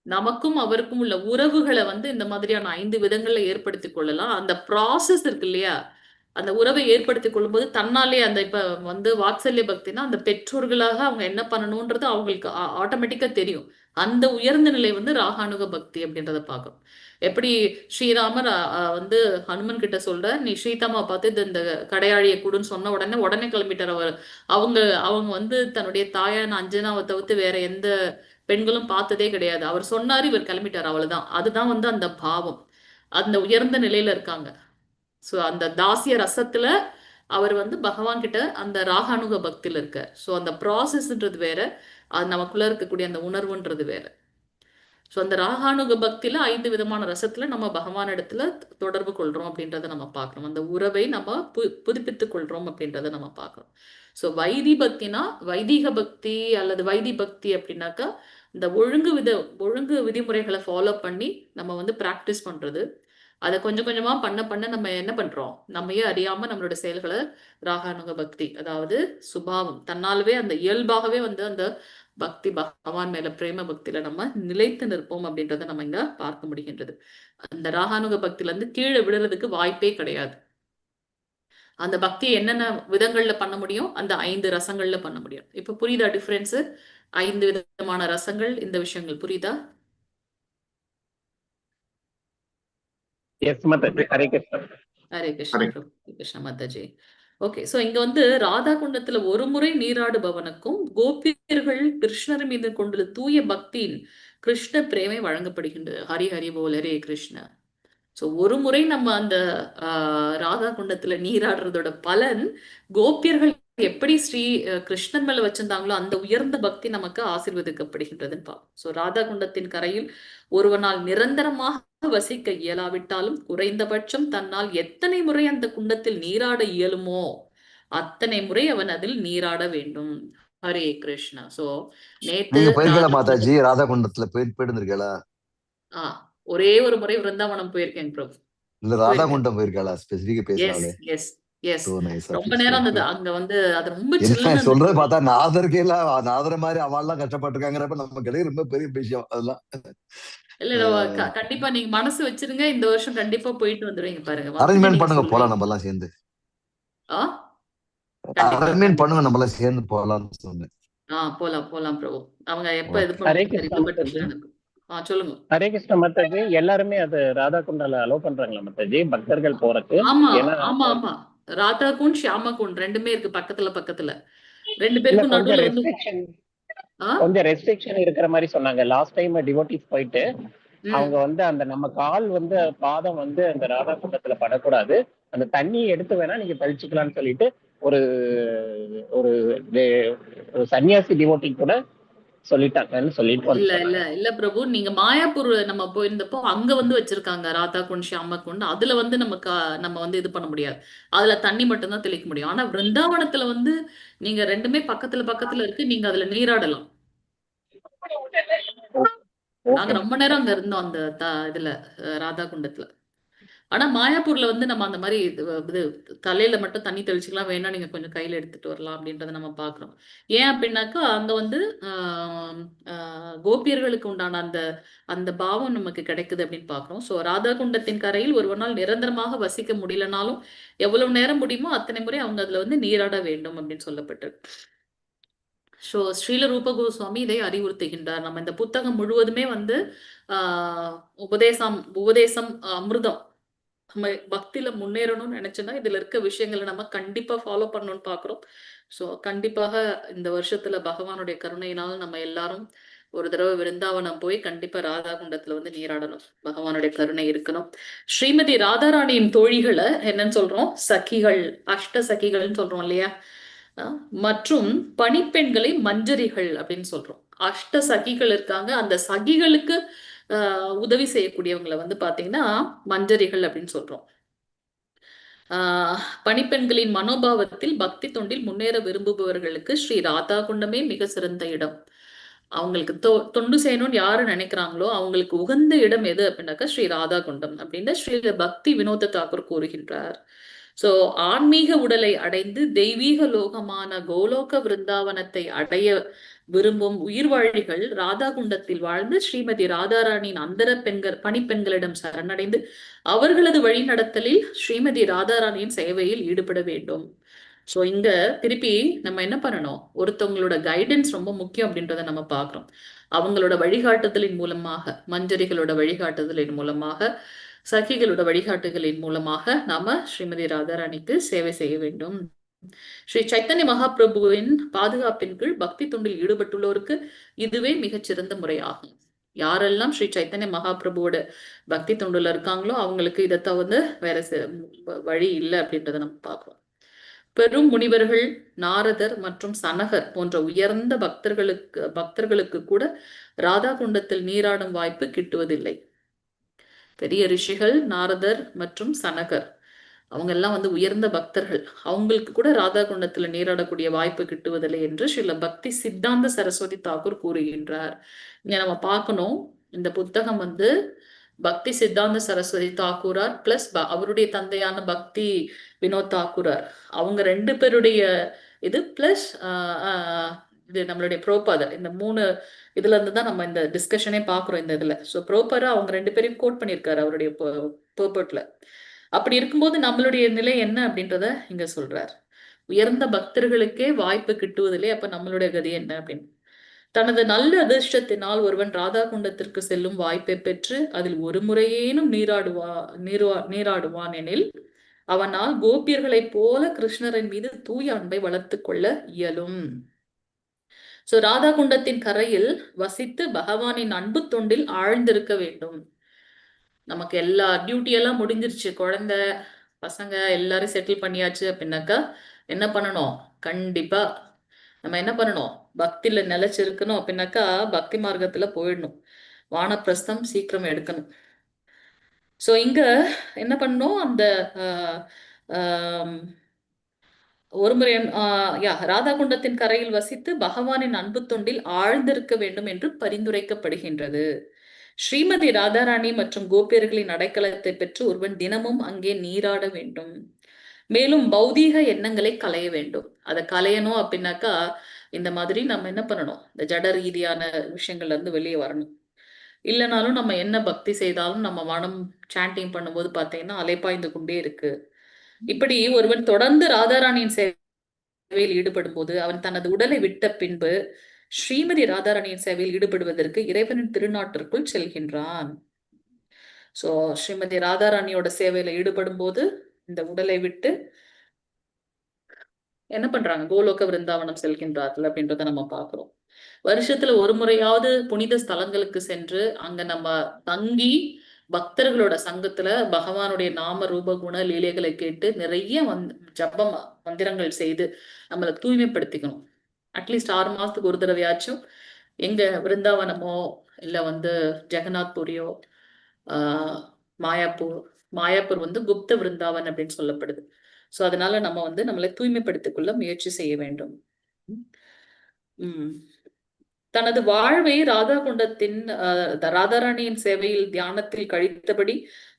நமக்கும் அவருக்கும் உள்ள உறவுகளை வந்து இந்த மாதிரியான 5 விதங்கள்ல ஏற்படுத்திக் கொள்ளலாம். அந்த ப்ராசஸ் இருக்கு இல்லையா? அந்த உறவை ஏற்படுத்திக் கொள்ளும்போது தன்னாலே அந்த இப்ப வந்து வாத்சல்ய பக்தினா அந்த பெற்றோர்களாக அவங்க என்ன பண்ணணும்ன்றது அவங்களுக்கு ஆட்டோமேட்டிக்கா தெரியும். அந்த உயர்ந்த நிலை வந்து ராகானுக பக்தி அப்படின்றத பார்க்கணும். எப்படி ஸ்ரீராமர் வந்து ஹனுமன் கிட்ட சொல்ற, நீ ஸ்ரீதாமா பார்த்து இந்த கடையாழியை கூடுன்னு சொன்ன உடனே கிளம்பிட்டார் அவர். அவங்க வந்து தன்னுடைய தாயான அஞ்சனாவை தவிர்த்து வேற எந்த பெண்களும் பார்த்ததே கிடையாது. அவர் சொன்னாரு, இவர் கிளம்பிட்டார், அவ்வளவுதான். அதுதான் வந்து அந்த பாவம். அந்த உயர்ந்த நிலையில இருக்காங்க. ஸோ அந்த தாசிய ரசத்துல அவர் வந்து பகவான் கிட்ட அந்த ராகானுக பக்தியில இருக்கார். ஸோ அந்த ப்ராசஸ்ன்றது வேற, அது நமக்குள்ள இருக்கக்கூடிய அந்த உணர்வுன்றது வேற. ஸோ அந்த ராகானுக பக்தியில 5 விதமான ரசத்துல நம்ம பகவான் இடத்துல தொடர்பு கொள்றோம் அப்படின்றத நம்ம பார்க்கணும். அந்த உறவை நம்ம புதுப்பித்துக் கொள்றோம் அப்படின்றத நம்ம பார்க்கணும். ஸோ வைதிக பக்தி அல்லது வைதி பக்தி அப்படின்னாக்கா இந்த ஒழுங்கு விதிமுறைகளை ஃபாலோ பண்ணி நம்ம வந்து பிராக்டிஸ் பண்றது. அதை கொஞ்சம் கொஞ்சமா பண்ண நம்ம என்ன பண்றோம்? நம்மையே அறியாம நம்மளோட செயல்களை ராகானுக பக்தி, அதாவது சுபாவம், தன்னாலவே அந்த இயல்பாகவே வந்து அந்த பக்தி பகவான் மேல பிரேம பக்தியில நம்ம நிலைத்து நிற்போம் அப்படின்றத நம்ம இங்க பார்க்க முடிகின்றது. அந்த ராகானுக பக்தியில இருந்து கீழே விடுறதுக்கு வாய்ப்பே கிடையாது. அந்த பக்தியை என்னென்ன விதங்கள்ல பண்ண முடியும்? அந்த 5 ரசங்கள்ல பண்ண முடியும். இப்ப புரியுதா டிஃபரன்ஸ்? 5 விதமான ரசங்கள், இந்த விஷயங்கள் புரியுதா? ஹரே கிருஷ்ணா. ஹரே கிருஷ்ணா மாதாஜி. ஓகே, சோ இங்க வந்து ராதா குண்டத்துல ஒரு முறை நீராடுபவனுக்கும் கோபியர்கள் கிருஷ்ணர் மீது கொண்டுள்ள தூய பக்தியின் கிருஷ்ண பிரேமை வழங்கப்படுகின்றது. ஹரி ஹரி போல் ஹரே கிருஷ்ண. ஸோ ஒரு முறை நம்ம அந்த ராதா குண்டத்துல நீராடுறதோட பலன் கோபியர்கள் எப்படி ஸ்ரீ கிருஷ்ணன் மேல வச்சிருந்தாங்களோ அந்த உயர்ந்த பக்தி நமக்கு ஆசீர்வதிக்கப்படுகின்றதுன்னு பார்ப்போம். ஸோ ராதா குண்டத்தின் கரையில் ஒருவனால் நிரந்தரமாக வசிக்க இயலாவிட்டாலும் குறைந்தபட்சம் தன்னால் எத்தனை முறை அந்த குண்டத்தில் நீராட இயலுமோ அத்தனை முறை அவன் அதில் நீராட வேண்டும். ஹரே கிருஷ்ணா. சோ நேத்து மாதாஜி ராதா குண்டத்துல போயிருந்தீர்களா? ஒரே ஒரு முறை விருந்தாவனம் போயிருக்கேன் பிரபு. இல்ல ராதா குண்டம் போயிருக்காளா? ஸ்பெசிபிக்கா எஸ் பேசுறாளே. Yes yes so nice. ரொம்ப நேரம் இருந்தது அங்க வந்து. அது ரொம்ப என்ன சில்லுன்னு சொல்றது இருந்துச்சு. பார்த்தா நாதருக்கு எல்லாம் நாதர மாதிரி அவள்லாம் கஷ்டப்பட்டிருக்காங்கிறப்ப நம்ம கிடையாது ரொம்ப பெரிய விஷயம் அதெல்லாம். இல்ல கண்டிப்பா நீங்க மனசு வச்சிருங்க, இந்த வருஷம் கண்டிப்பா போயிட்டு வந்துருவீங்க பாருங்க. வந்து அரேஞ்ச்மெண்ட் நீங்க பண்ணுங்க, போலாம் சொல்றீங்க. நம்ம எல்லாம் சேர்ந்து. கண்டிப்பா அரேஞ்ச்மெண்ட் பண்ணுங்க, நம்ம எல்லாம் சேர்ந்து போலாம்னு சொன்னேன். போலாம் பிரபு. அவங்க எப்ப இது ஹரே பண்ணுவாங்க கிருஷ்ணா தெரியும். பட் மாதாஜி. எனக்கு சொல்லுங்க. ஹரே கிருஷ்ணா மாதாஜி, எல்லாருமே அது ராதா குண்டால அலோவ் பண்றாங்களா மாதாஜி பக்தர்கள் போறதுக்கு? ஆமா ஏன்னா ஆமா ஆமா ராதா குண்ட் ஷியாமா குண்ட் ரெண்டுமே இருக்கு பக்கத்துல பக்கத்துல. ரெண்டு இல்ல பேருக்கும் கொஞ்சம் நடுவுல வந்து ரெஸ்ட்ரிக்ஷன் இருக்கிற மாதிரி சொன்னாங்க. லாஸ்ட் டைம் டிவோட்டிஸ் போயிட்டு அவங்க வந்து அந்த நம்ம கால் வந்து பாதம் வந்து அந்த ராதா குண்டத்துல படக்கூடாது, அந்த தண்ணியை எடுத்து வேணா நீங்க தெளிச்சுக்கலாம்னு சொல்லிட்டு ஒரு ஒரு ஒரு சன்னியாசி டிவோட்டி கூட சொல்லிட்டாங்கன்னு சொல்லிட்டு இல்ல வந்து இல்ல இல்ல பிரபு, நீங்க மாயாப்பூர் நம்ம போயிருந்தப்போ அங்க வந்து வச்சிருக்காங்க ராதா குண்ட் ஷியாமா குண்ட். அதுல வந்து நம்ம வந்து இது பண்ண முடியாது, அதுல தண்ணி மட்டும் தான் தெளிக்க முடியும். ஆனா விருந்தாவனத்துல வந்து நீங்க ரெண்டுமே பக்கத்துல பக்கத்துல இருக்கு, நீங்க அதுல நீராடலாம். நாங்க ரொம்ப நேரம் அங்க இருந்தோம் அந்த இதுல ராதா குண்டத்துல. ஆனா மாயாப்பூர்ல வந்து நம்ம அந்த மாதிரி இது தலையில மட்டும் தண்ணி தெளிச்சுக்கலாம், வேணா நீங்க கொஞ்சம் கையில எடுத்துட்டு வரலாம் அப்படின்றத நம்ம பாக்குறோம். ஏன் அப்படின்னாக்கா அங்க வந்து கோபியர்களுக்கு உண்டான அந்த அந்த பாவம் நமக்கு கிடைக்குது அப்படின்னு பாக்குறோம். சோ ராதா குண்டத்தின் கரையில் ஒருவனால் நிரந்தரமாக வசிக்க முடியலனாலும் எவ்வளவு நேரம் முடியுமோ அத்தனை முறை அவங்க அதுல வந்து நீராட வேண்டும் அப்படின்னு சொல்லப்பட்டிருக்கு. ஸோ ஸ்ரீல ரூப கோஸ்வாமி இதை அறிவுறுத்துகின்றார். நம்ம இந்த புத்தகம் முழுவதுமே வந்து உபதேசம் அமிர்தம். நம்ம பக்தியில முன்னேறணும்னு நினைச்சோன்னா இதுல இருக்க விஷயங்களை நம்ம கண்டிப்பா ஃபாலோ பண்ணணும்னு பாக்குறோம். ஸோ கண்டிப்பாக இந்த வருஷத்துல பகவானுடைய கருணையினால் நம்ம எல்லாரும் ஒரு தடவை விருந்தாவனம் போய் கண்டிப்பா ராதா குண்டத்துல வந்து நீராடணும். பகவானுடைய கருணை இருக்கணும். ஸ்ரீமதி ராதாராணியின் தோழிகளை என்னன்னு சொல்றோம்? சகிகள், அஷ்ட சகிகள்னு சொல்றோம் இல்லையா? மற்றும் பணிப்பெண்களை மஞ்சரிகள் அப்படின்னு சொல்றோம். அஷ்ட சகிகள் இருக்காங்க, அந்த சகிகளுக்கு உதவி செய்யக்கூடியவங்களை வந்து பாத்தீங்கன்னா மஞ்சரிகள் அப்படின்னு சொல்றோம். பணிப்பெண்களின் மனோபாவத்தில் பக்தி தொண்டில் முன்னேற விரும்புபவர்களுக்கு ஸ்ரீ ராதா குண்டமே மிக சிறந்த இடம். அவங்களுக்கு தொண்டு செய்யணும்னு யாரு நினைக்கிறாங்களோ அவங்களுக்கு உகந்த இடம் எது அப்படின்னாக்கா ஸ்ரீ ராதா குண்டம் அப்படின்னு ஸ்ரீ பக்தி வினோத தாக்கூர் கூறுகின்றார். சோ ஆன்மீக உடலை அடைந்து தெய்வீக லோகமான கோலோக விருந்தாவனத்தை அடைய விரும்பும் உயிர்வாழிகள் ராதா குண்டத்தில் வாழ்ந்து ஸ்ரீமதி ராதாராணியின் அந்தர பணிப்பெண்களிடம் சரணடைந்து அவர்களது வழிநடத்தலில் ஸ்ரீமதி ராதாராணியின் சேவையில் ஈடுபட வேண்டும். ஸோ இங்க திருப்பி நம்ம என்ன பண்ணணும்? ஒருத்தவங்களோட கைடன்ஸ் ரொம்ப முக்கியம் அப்படின்றத நம்ம பார்க்கிறோம். அவங்களோட வழிகாட்டுதலின் மூலமாக, மஞ்சரிகளோட வழிகாட்டுதலின் மூலமாக, சகிகளோட வழிகாட்டுதலின் மூலமாக நாம ஸ்ரீமதி ராதாராணிக்கு சேவை செய்ய வேண்டும். ஸ்ரீ சைத்தன்ய மகாபிரபுவின் பாதுகாப்பின் கீழ் பக்தி தொண்டில் ஈடுபட்டுள்ளோருக்கு இதுவே மிகச்சிறந்த முறையாகும். யாரெல்லாம் ஸ்ரீ சைத்தன்ய மகாபிரபுவோட பக்தி தொண்டுல இருக்காங்களோ அவங்களுக்கு இதை தவிர வேற வழி இல்லை அப்படின்றத நம்ம பார்க்கிறோம். பெரும் முனிவர்கள், நாரதர் மற்றும் சனகர் போன்ற உயர்ந்த பக்தர்களுக்கு கூட ராதா குண்டத்தில் நீராடும் வாய்ப்பு கிட்டுவதில்லை. பெரிய ரிஷிகள், நாரதர் மற்றும் சனகர் அவங்க எல்லாம் வந்து உயர்ந்த பக்தர்கள், அவங்களுக்கு கூட ராதா குண்டத்துல நீராடக்கூடிய வாய்ப்பு கிட்டுவதில்லை என்று ஸ்ரீல பக்தி சித்தாந்த சரஸ்வதி தாக்கூர் கூறுகின்றார். இங்க நம்ம பார்க்கணும், இந்த புத்தகம் வந்து பக்தி சித்தாந்த சரஸ்வதி தாக்கூரார் பிளஸ் அவருடைய தந்தையான பக்தி வினோத் தாக்கூரார் அவங்க ரெண்டு பேருடைய இது பிளஸ் இது நம்மளுடைய புரோபாதர், இந்த 3 இதுல இருந்து தான் நம்ம இந்த டிஸ்கஷனே பாக்குறோம் இந்த இதுல. ஸோ புரோபரா அவங்க 2 பேரையும் கோட் பண்ணியிருக்காரு அவருடைய பர்பட்ல. அப்படி இருக்கும்போது நம்மளுடைய நிலை என்ன அப்படின்றத இங்க சொல்றார். உயர்ந்த பக்தர்களுக்கே வாய்ப்பு கிட்டுவதில்லை, அப்ப நம்மளுடைய கதி என்ன அப்படின்னு. தனது நல்ல அதிர்ஷ்டத்தினால் ஒருவன் ராதா குண்டத்திற்கு செல்லும் வாய்ப்பை பெற்று அதில் ஒரு முறையேனும் நீராடுவான் எனில் அவனால் கோபியர்களைப் போல கிருஷ்ணரின் மீது தூய அன்பை வளர்த்து கொள்ள இயலும். சோ ராதா குண்டத்தின் கரையில் வசித்து பகவானின் அன்பு தொண்டில் ஆழ்ந்திருக்க வேண்டும். நமக்கு எல்லா டியூட்டி எல்லாம் முடிஞ்சிருச்சு, குழந்தை பசங்க எல்லாரும் செட்டில் பண்ணியாச்சு அப்படின்னாக்கா என்ன பண்ணணும்? கண்டிப்பா நம்ம என்ன பண்ணணும்? பக்தியில நிலைச்சிருக்கணும் அப்படின்னாக்கா பக்தி மார்க்கத்துல போயிடணும், வானப்பிரஸ்தம் சீக்கிரம் எடுக்கணும். சோ இங்க என்ன பண்ணணும்? அந்த ஒரு முறை ராதா குண்டத்தின் கரையில் வசித்து பகவானின் அன்பு தொண்டில் ஆழ்ந்திருக்க வேண்டும் என்று பரிந்துரைக்கப்படுகின்றது. ஸ்ரீமதி ராதாராணி மற்றும் கோபியர்களின் அடைக்கலத்தை பெற்று ஒருவன் தினமும் அங்கே நீராட வேண்டும். மேலும் பௌதீக எண்ணங்களை களைய வேண்டும். அதை களையணும் அப்படின்னாக்கா இந்த மாதிரி நம்ம என்ன பண்ணணும், இந்த ஜட ரீதியான விஷயங்கள்ல இருந்து வெளியே வரணும். இல்லைனாலும் நம்ம என்ன பக்தி செய்தாலும் நம்ம மனம் சாண்டிங் பண்ணும்போது பார்த்தீங்கன்னா அலைப்பாய்ந்து கொண்டே இருக்கு. இப்படி ஒருவன் தொடர்ந்து ராதாராணியின் சேவையில் ஈடுபடும் போது அவன் தனது உடலை விட்ட பின்பு ஸ்ரீமதி ராதாராணியின் சேவையில் ஈடுபடுவதற்கு இறைவனின் திருநாட்டிற்குள் செல்கின்றான். சோ ஸ்ரீமதி ராதாராணியோட சேவையில ஈடுபடும் போது இந்த உடலை விட்டு என்ன பண்றாங்க, கோலோக விருந்தாவனம் செல்கின்றார்கள் அப்படின்றத நம்ம பாக்குறோம். வருஷத்துல ஒரு முறையாவது புனித ஸ்தலங்களுக்கு சென்று அங்க நம்ம தங்கி பக்தர்களோட சங்கத்துல பகவானுடைய நாம ரூப குண லீலைகளை கேட்டு நிறைய ஜபம் மந்திரங்கள் செய்து நம்மளை தூய்மைப்படுத்திக்கணும். அட்லீஸ்ட் 6 மாசத்துக்கு ஒரு தடவையாச்சும் எங்க விருந்தாவனமோ இல்ல ஜெகநாத் புரியோ மாயாப்பூர் குப்த விருந்தாவன் அப்படின்னு சொல்லப்படுது. சோ அதனால நம்ம நம்மளை தூய்மைப்படுத்திக் கொள்ள முயற்சி செய்ய வேண்டும். தனது வாழ்வை ராதா குண்டத்தின் ராதாராணியின் சேவையில் தியானத்தில் கழித்தபடி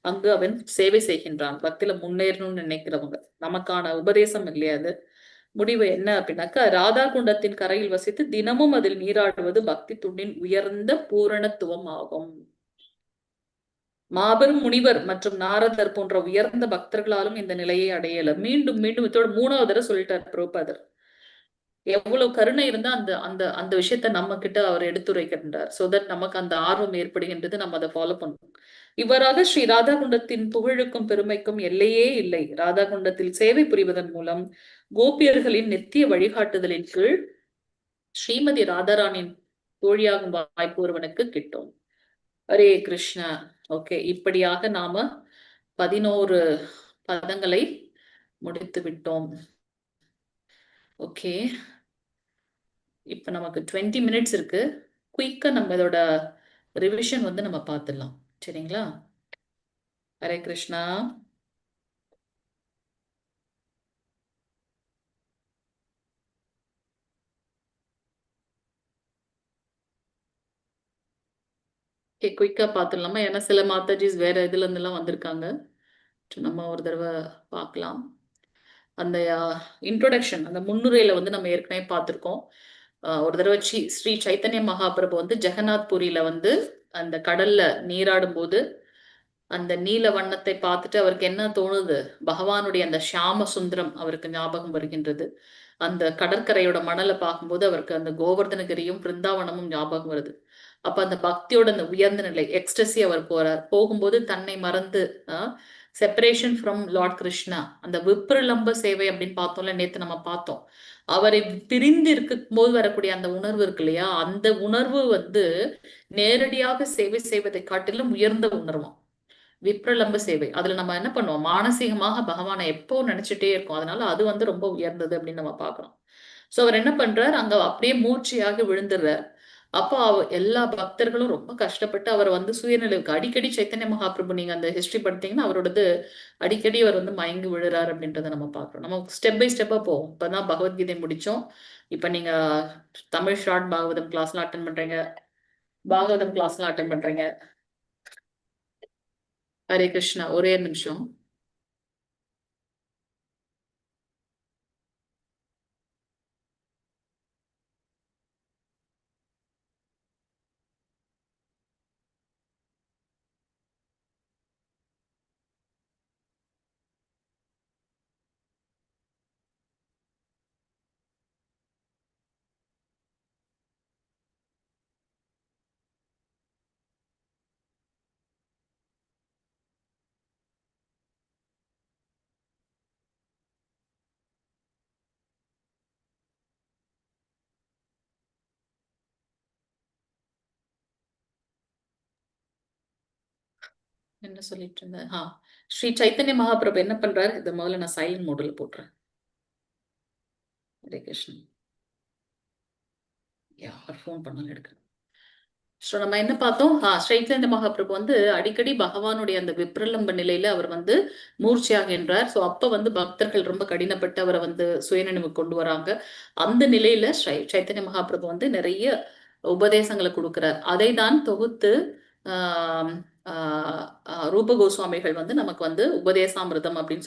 அங்கு அவன் சேவை செய்கின்றான். பக்தியில முன்னேறணும்னு நினைக்கிறவங்க, நமக்கான உபதேசம் இல்லையா அது. முடிவு என்ன அப்படின்னாக்கா, ராதா குண்டத்தின் கரையில் வசித்து தினமும் அதில் நீராடுவது பக்தி துண்டின் உயர்ந்த பூரணத்துவம் ஆகும். மாபெரும் முனிவர் மற்றும் நாரதர் போன்ற உயர்ந்த பக்தர்களாலும் இந்த நிலையை அடையல. மீண்டும் மீண்டும் இதோட 3வது தடவை சொல்லிட்டார் பிரபுபாதர். எவ்வளவு கருணை இருந்தா அந்த அந்த அந்த விஷயத்த நம்ம கிட்ட அவர் எடுத்துரைக்கின்றார். சோ தட் நமக்கு அந்த ஆர்வம் ஏற்படுகின்றது, நம்ம அதை ஃபாலோ பண்ணணும். இவ்வாறாக ஸ்ரீ ராதா குண்டத்தின் புகழுக்கும் பெருமைக்கும் எல்லையே இல்லை. ராதா குண்டத்தில் சேவை புரிவதன் மூலம் கோபியர்களின் நித்திய வழிகாட்டுதலின் கீழ் ஸ்ரீமதி ராதாராணியின் தோழியாகும் வாய்ப்பு ஒருவனுக்கு கிட்டும். ஹரே கிருஷ்ணா. ஓகே, இப்படியாக நாம 11 பதங்களை முடித்து விட்டோம். ஓகே, இப்ப நமக்கு 20 மினிட்ஸ் இருக்கு. குயிக்கா நம்ம இதோட ரிவிஷன் நம்ம பார்த்துடலாம். சரிங்களா? ஹரே கிருஷ்ணா. குயிக்கா பார்த்துடலாமா? ஏன்னா சில மாதாஜிஸ் வேற இதுல இருந்தெல்லாம் வந்திருக்காங்க. நம்ம ஒரு தடவை பார்க்கலாம். அந்த இன்ட்ரோடக்ஷன், அந்த முன்னுரையில நம்ம ஏற்கனவே பார்த்திருக்கோம். ஒரு தடவை ஸ்ரீ சைத்தன்ய மகாபிரபு ஜெகநாத் புரியில அந்த கடல்ல நீராடும் போது அந்த நீல வண்ணத்தை பார்த்துட்டு அவருக்கு என்ன தோணுது, பகவானுடைய அந்த ஷியாம சுந்தரம் அவருக்கு ஞாபகம் வருகின்றது. அந்த கடற்கரையோட மணலை பார்க்கும்போது அவருக்கு அந்த கோவர்தனகிரியும் பிருந்தாவனமும் ஞாபகம் வருது. அப்ப அந்த பக்தியோட அந்த உயர்ந்த நிலை எக்ஸ்டசி அவர் போறார். போகும்போது தன்னை மறந்து செப்பரேஷன் ஃப்ரம் லார்ட் கிருஷ்ணா, அந்த விப்ரலம்ப சேவை அப்படின்னு பார்த்தோம்ல, நேத்து நம்ம பார்த்தோம். அவரை பிரிந்து இருக்கும் போது வரக்கூடிய அந்த உணர்வு இருக்கு இல்லையா, அந்த உணர்வு நேரடியாக சேவை செய்வதை காட்டிலும் உயர்ந்த உணர்வாம் விப்ரலம்ப சேவை. அதுல நம்ம என்ன பண்ணுவோம், மானசீகமாக பகவானை எப்போ நினைச்சிட்டே இருக்கோம். அதனால அது ரொம்ப உயர்ந்தது அப்படின்னு நம்ம பாக்குறோம். சோ அவர் என்ன பண்றார், அங்க அப்படியே மூர்ச்சையாக விழுந்துடுறார். அப்போ எல்லா பக்தர்களும் ரொம்ப கஷ்டப்பட்டு அவர் சுயநிலைவுக்கு அடிக்கடி சைத்தன்ய மகாபிரபு நீங்க அந்த ஹிஸ்டரி படித்தீங்கன்னா அவரோடது அடிக்கடி அவர் மயங்கி விழுறாரு அப்படின்றத நம்ம பாக்குறோம். நம்ம ஸ்டெப் பை ஸ்டெப்பா போவோம். இப்பதான் பகவத்கீதை முடிச்சோம். இப்ப நீங்க தமிழ் ஷார்ட் பாகவதம் கிளாஸ்லாம் அட்டன் பண்றீங்க, பாகவதம் கிளாஸ்லாம் அட்டன் பண்றீங்க. ஹரே கிருஷ்ணா. ஒரே நிமிஷம். என்ன சொல்லிட்டு இருந்தேன்? ஸ்ரீ சைத்தன்ய மகாபிரபு என்ன பண்றாரு, இதை முதல்ல நான் சைலண்ட் மோட்ல போட்டுறேன். ஹரே கிருஷ்ணன். யார் ஃபோன் பண்ணாலும் எடுக்கிறேன். ஸோ நம்ம என்ன பார்த்தோம், சைத்தன்ய மகாபிரபு அடிக்கடி பகவானுடைய அந்த விப்ரலம்ப நிலையில அவர் மூர்ச்சையாகின்றார். ஸோ அப்ப பக்தர்கள் ரொம்ப கடினப்பட்டு அவரை சுயநினைவு கொண்டு வராங்க. அந்த நிலையில சைத்தன்ய மகாபிரபு நிறைய உபதேசங்களை கொடுக்கிறார். அதை தான் தொகுத்து ஆஹ் ரூப கோஸ்வாமிகள் வந்து நமக்கு வந்து உபதேசாமிர்தம் அப்படின்னு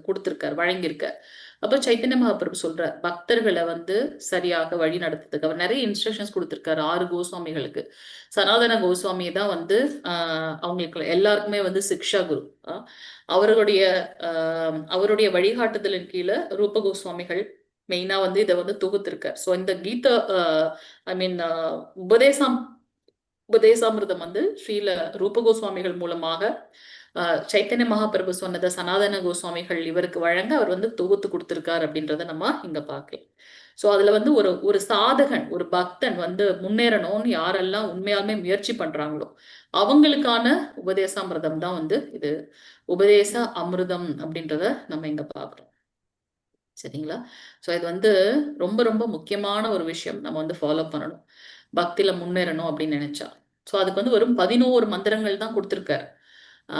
கொடுத்திருக்காரு, வழங்கியிருக்கார். அப்ப சைத்தன்ய மகாபிரபு சொல்றார், பக்தர்களை வந்து சரியாக வழி நடத்துறதுக்கு அவர் நிறைய இன்ஸ்ட்ரக்ஷன்ஸ் கொடுத்திருக்காரு 6 கோஸ்வாமிகளுக்கு. சனாதன கோஸ்வாமி தான் வந்து அவங்களுக்கு எல்லாருக்குமே வந்து சிக்ஷா குரு. அவருடைய வழிகாட்டுதலின் கீழே ரூப கோஸ்வாமிகள் மெயினா வந்து இதை வந்து தொகுத்திருக்கார். ஸோ இந்த கீதா உபதேசாமிர்தம் வந்து ஸ்ரீல ரூப கோஸ்வாமிகள் மூலமாக சைத்தன்ய மகாபிரபு சொன்னதை சனாதன கோஸ்வாமிகள் இவருக்கு வழங்க அவர் வந்து தொகுத்து கொடுத்திருக்கார் அப்படின்றத நம்ம இங்க பார்க்கலாம். ஸோ அதுல வந்து ஒரு சாதகன், ஒரு பக்தன் வந்து முன்னேறணும்னு யாரெல்லாம் உண்மையாலுமே முயற்சி பண்றாங்களோ அவங்களுக்கான உபதேசாமிர்தம் தான் வந்து இது உபதேச அமிர்தம் அப்படின்றத நம்ம இங்க பார்க்கிறோம். சரிங்களா? ஸோ இது வந்து ரொம்ப ரொம்ப முக்கியமான ஒரு விஷயம் நம்ம வந்து ஃபாலோ பண்ணணும் பக்தியில முன்னேறணும் அப்படின்னு நினைச்சா. ஸோ அதுக்கு வந்து வெறும் 11 மந்திரங்கள் தான் கொடுத்திருக்காரு.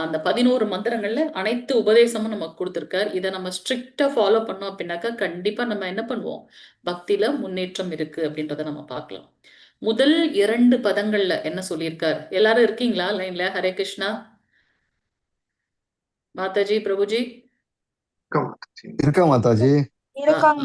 அந்த 11 மந்திரங்கள்ல அனைத்து உபதேசமும் நமக்கு கொடுத்திருக்காரு. இதை நம்ம ஸ்ட்ரிக்டா ஃபாலோ பண்ணோம் அப்படின்னாக்கா கண்டிப்பா நம்ம என்ன பண்ணுவோம், பக்தியில முன்னேற்றம் இருக்கு அப்படின்றத நம்ம பார்க்கலாம். முதல் 2 பதங்கள்ல என்ன சொல்லியிருக்காரு? எல்லாரும் இருக்கீங்களா லைன்ல? ஹரே கிருஷ்ணா. மாதாஜி, பிரபுஜி இருக்கா மாதாஜி? இருக்கோம்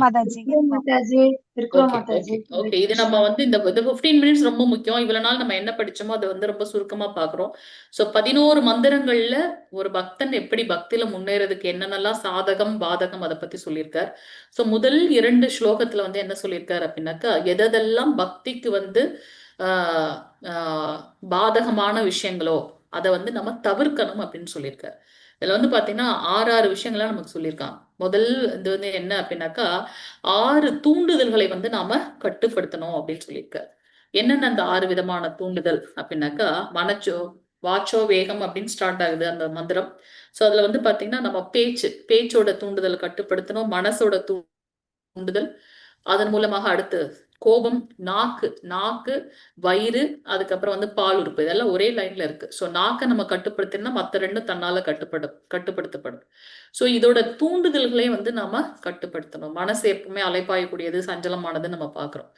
மாதாஜி. ஓகே, இது நம்ம வந்து இந்த 15 மினிட்ஸ் ரொம்ப முக்கியம். இவ்வளவு நாள் நம்ம என்ன படிச்சோமோ அதை வந்து ரொம்ப சுருக்கமா பாக்குறோம். சோ 11 மந்திரங்கள்ல ஒரு பக்தன் எப்படி பக்தியில முன்னேறதுக்கு என்னென்னலாம் சாதகம் பாதகம் அதை பத்தி சொல்லியிருக்கார். சோ முதல் 2 ஸ்லோகத்துல வந்து என்ன சொல்லியிருக்காரு அப்படின்னாக்கா, எதெல்லாம் பக்திக்கு வந்து பாதகமான விஷயங்களோ அதை வந்து நம்ம தவிர்க்கணும் அப்படின்னு சொல்லியிருக்காரு. இதுல வந்து பாத்தீங்கன்னா 6 விஷயங்கள்லாம் நமக்கு சொல்லியிருக்காங்க. முதல் இது வந்து என்ன அப்படின்னாக்கா, 6 தூண்டுதல்களை வந்து நாம கட்டுப்படுத்தணும் அப்படின்னு சொல்லியிருக்காரு. என்னென்ன அந்த 6 விதமான தூண்டுதல் அப்படின்னாக்கா, வாச்சோ வேகம் அப்படின்னு ஸ்டார்ட் ஆகுது அந்த மந்திரம். சோ அதுல வந்து பாத்தீங்கன்னா நம்ம பேச்சோட தூண்டுதல் கட்டுப்படுத்தணும், மனசோட தூண்டுதல், அதன் மூலமாக அடுத்து கோபம், நாக்கு, வயிறு, அதுக்கப்புறம் வந்து பால் உறுப்பு, இதெல்லாம் ஒரே லைன்ல இருக்கு. ஸோ நாக்கை நம்ம கட்டுப்படுத்தினா மற்ற 2 தன்னால கட்டுப்படுத்தப்படும். ஸோ இதோட தூண்டுதல்களை வந்து நாம கட்டுப்படுத்தணும். மனசு எப்பவுமே அலைப்பாயக்கூடியது, சஞ்சலமானது நம்ம பார்க்கிறோம்.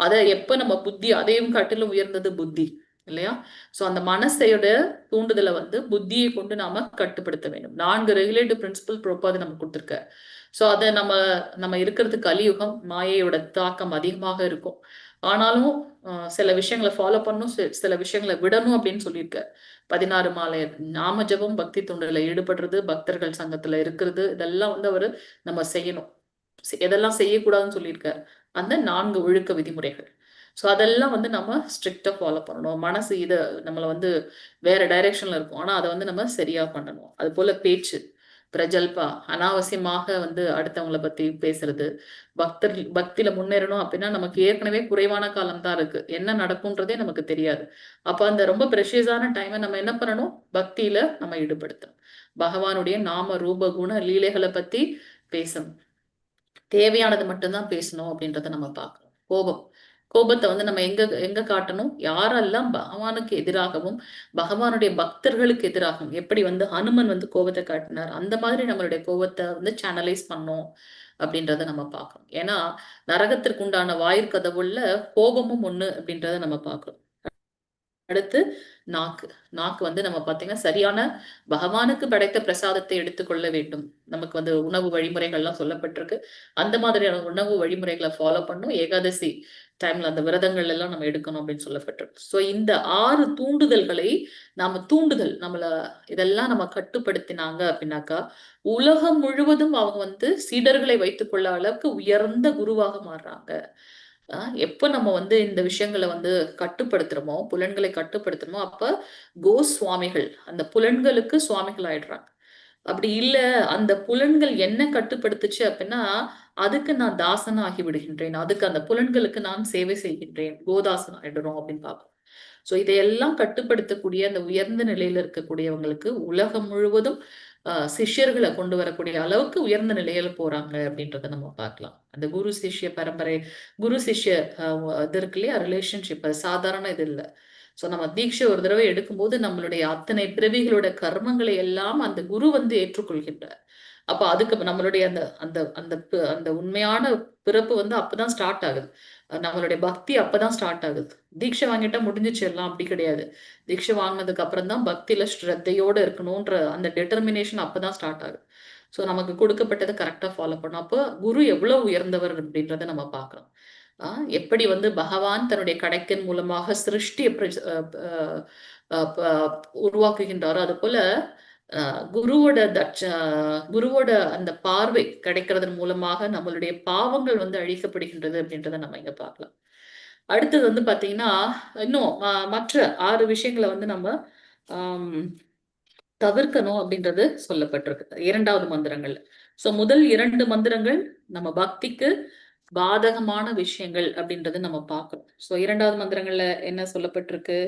அதை எப்ப நம்ம அதையும் காட்டிலும் உயர்ந்தது புத்தி இல்லையா? சோ அந்த மனசையோட தூண்டுதலை வந்து புத்தியை கொண்டு நாம கட்டுப்படுத்த வேண்டும். 4 ரெகுலேட்டிவ் பிரின்சிபல் பிரபுபாத் நமக்கு கொடுத்திருக்காரு. சோ அதை நம்ம இருக்கிறது கலியுகம், மாயையோட தாக்கம் அதிகமாக இருக்கும். ஆனாலும் சில விஷயங்களை ஃபாலோ பண்ணணும், சில விஷயங்களை விடணும் அப்படின்னு சொல்லியிருக்காரு. 16 மாலை நாம ஜபம், பக்தி தொண்டுல ஈடுபடுறது, பக்தர்கள் சங்கத்துல இருக்கிறது, இதெல்லாம் வந்து அவரு நம்ம செய்யணும். எதெல்லாம் செய்யக்கூடாதுன்னு சொல்லியிருக்காரு, அந்த 4 ஒழுக்க விதிமுறைகள். ஸோ அதெல்லாம் வந்து நம்ம ஸ்ட்ரிக்டா ஃபாலோ பண்ணணும். மனசு இதை நம்மளை வந்து வேற டைரக்ஷன்ல இருக்கும், ஆனா அதை வந்து நம்ம சரியா பண்ணணும். அது போல பேச்சு, பிரஜல்பா, அனாவசியமாக வந்து அடுத்தவங்களை பத்தி பேசுறது. பக்தியில முன்னேறணும் அப்படின்னா நமக்கு ஏற்கனவே குறைவான காலம் தான் இருக்கு, என்ன நடக்கும்ன்றதே நமக்கு தெரியாது. அப்ப அந்த ரொம்ப ப்ரெஷியஸான டைமை நம்ம என்ன பண்ணணும், பக்தியில நம்ம ஈடுபடுத்தணும். பகவானுடைய நாம ரூப குண லீலைகளை பத்தி பேசணும், தேவையானது மட்டும்தான் பேசணும் அப்படின்றத நம்ம பார்க்கணும். கோபத்தை வந்து நம்ம எங்க காட்டணும், யாரெல்லாம் பகவானுக்கு எதிராகவும் பகவானுடைய பக்தர்களுக்கு எதிராகவும், எப்படி வந்து ஹனுமன் வந்து கோபத்தை காட்டினார், அந்த மாதிரி நம்மளுடைய கோபத்தை வந்து சேனலைஸ் பண்ணோம் அப்படின்றத நம்ம பார்க்கணும். ஏன்னா நரகத்திற்கு உண்டான வாயிற்கதவுள்ள கோபமும் ஒண்ணு அப்படின்றத நம்ம பார்க்கணும். அடுத்து நாக்கு வந்து நம்ம பார்த்தீங்கன்னா சரியான பகவானுக்கு படைத்த பிரசாதத்தை எடுத்துக்கொள்ள வேண்டும். நமக்கு வந்து உணவு வழிமுறைகள்லாம் சொல்லப்பட்டிருக்கு, அந்த மாதிரியான உணவு வழிமுறைகளை ஃபாலோ பண்ணும். ஏகாதசி டைம்ல அந்த விரதங்கள் எல்லாம் நம்ம எடுக்கணும் அப்படின்னு சொல்லப்பட்டிருக்கு. ஸோ இந்த 6 தூண்டுதல்களை இதெல்லாம் நம்ம கட்டுப்படுத்தினாங்க அப்படின்னாக்கா உலகம் முழுவதும் அவங்க வந்து சீடர்களை வைத்துக்கொள்ள அளவுக்கு உயர்ந்த குருவாக மாறுறாங்க. எப்ப நம்ம வந்து இந்த விஷயங்களை வந்து கட்டுப்படுத்துறோமோ, புலன்களை கட்டுப்படுத்துறோமோ, அப்ப கோஸ்வாமிகள் அந்த புலன்களுக்கு சுவாமிகள் ஆயிடுறாங்க. அப்படி இல்ல அந்த புலன்கள் என்ன கட்டுப்படுத்துச்சு அப்படின்னா அதுக்கு நான் தாசனா ஆகி விடுகின்றேன், அதுக்கு அந்த புலன்களுக்கு நான் சேவை செய்கின்றேன், கோதாசன் ஆயிடுறோம் அப்படின்னு பார்ப்போம். சோ இதையெல்லாம் கட்டுப்படுத்தக்கூடிய அந்த உயர்ந்த நிலையில இருக்கக்கூடியவங்களுக்கு உலகம் முழுவதும் சிஷ்யர்களை கொண்டு வரக்கூடிய அளவுக்கு உயர்ந்த நிலையில போறாங்க அப்படின்றத நம்ம பார்க்கலாம். அந்த குரு சிஷ்ய பரம்பரை, குரு சிஷ்ய இது இருக்கு இல்லையா, ரிலேஷன்ஷிப், அது சாதாரண இது இல்லை. ஸோ நம்ம தீட்சை ஒரு தடவை எடுக்கும்போது நம்மளுடைய அத்தனை பிறவிகளோட கர்மங்களை எல்லாம் அந்த குரு வந்து ஏற்றுக்கொள்கின்றார். அப்ப அதுக்கு நம்மளுடைய அந்த அந்த அந்த அந்த உண்மையான பிறப்பு வந்து அப்பதான் ஸ்டார்ட் ஆகுது. நம்மளுடைய பக்தி அப்பதான் ஸ்டார்ட் ஆகுது. தீட்சை வாங்கிட்டா முடிஞ்சிச்சு எல்லாம், அப்படி கிடையாது. தீட்சை வாங்கினதுக்கு அப்புறம் தான் பக்தியில ஸ்ரத்தையோட இருக்கணும்ன்ற அந்த டெட்டர்மினேஷன் அப்பதான் ஸ்டார்ட் ஆகுது. ஸோ நமக்கு கொடுக்கப்பட்டதை கரெக்டா ஃபாலோ பண்ணும். அப்போ குரு எவ்வளவு உயர்ந்தவர் அப்படின்றத நம்ம பார்க்கலாம். எப்படி வந்து பகவான் தன்னுடைய கடைக்கன் மூலமாக சிருஷ்டியை உருவாக்குகின்றாரோ, அது போல குருவோட அந்த பார்வை கிடைக்கிறதன் மூலமாக நம்மளுடைய பாவங்கள் வந்து அழிக்கப்படுகின்றது அப்படின்றத நம்ம இங்க பார்க்கலாம். அடுத்தது வந்து பாத்தீங்கன்னா இன்னும் மற்ற 6 விஷயங்களை வந்து நம்ம தவிர்க்கணும் அப்படின்றது சொல்லப்பட்டிருக்கு 2வது மந்திரங்கள்ல. சோ முதல் 2 மந்திரங்கள் நம்ம பக்திக்கு பாதகமான விஷயங்கள் அப்படின்றது நம்ம பார்க்கணும். சோ 2வது மந்திரங்கள்ல என்ன சொல்லப்பட்டிருக்கு,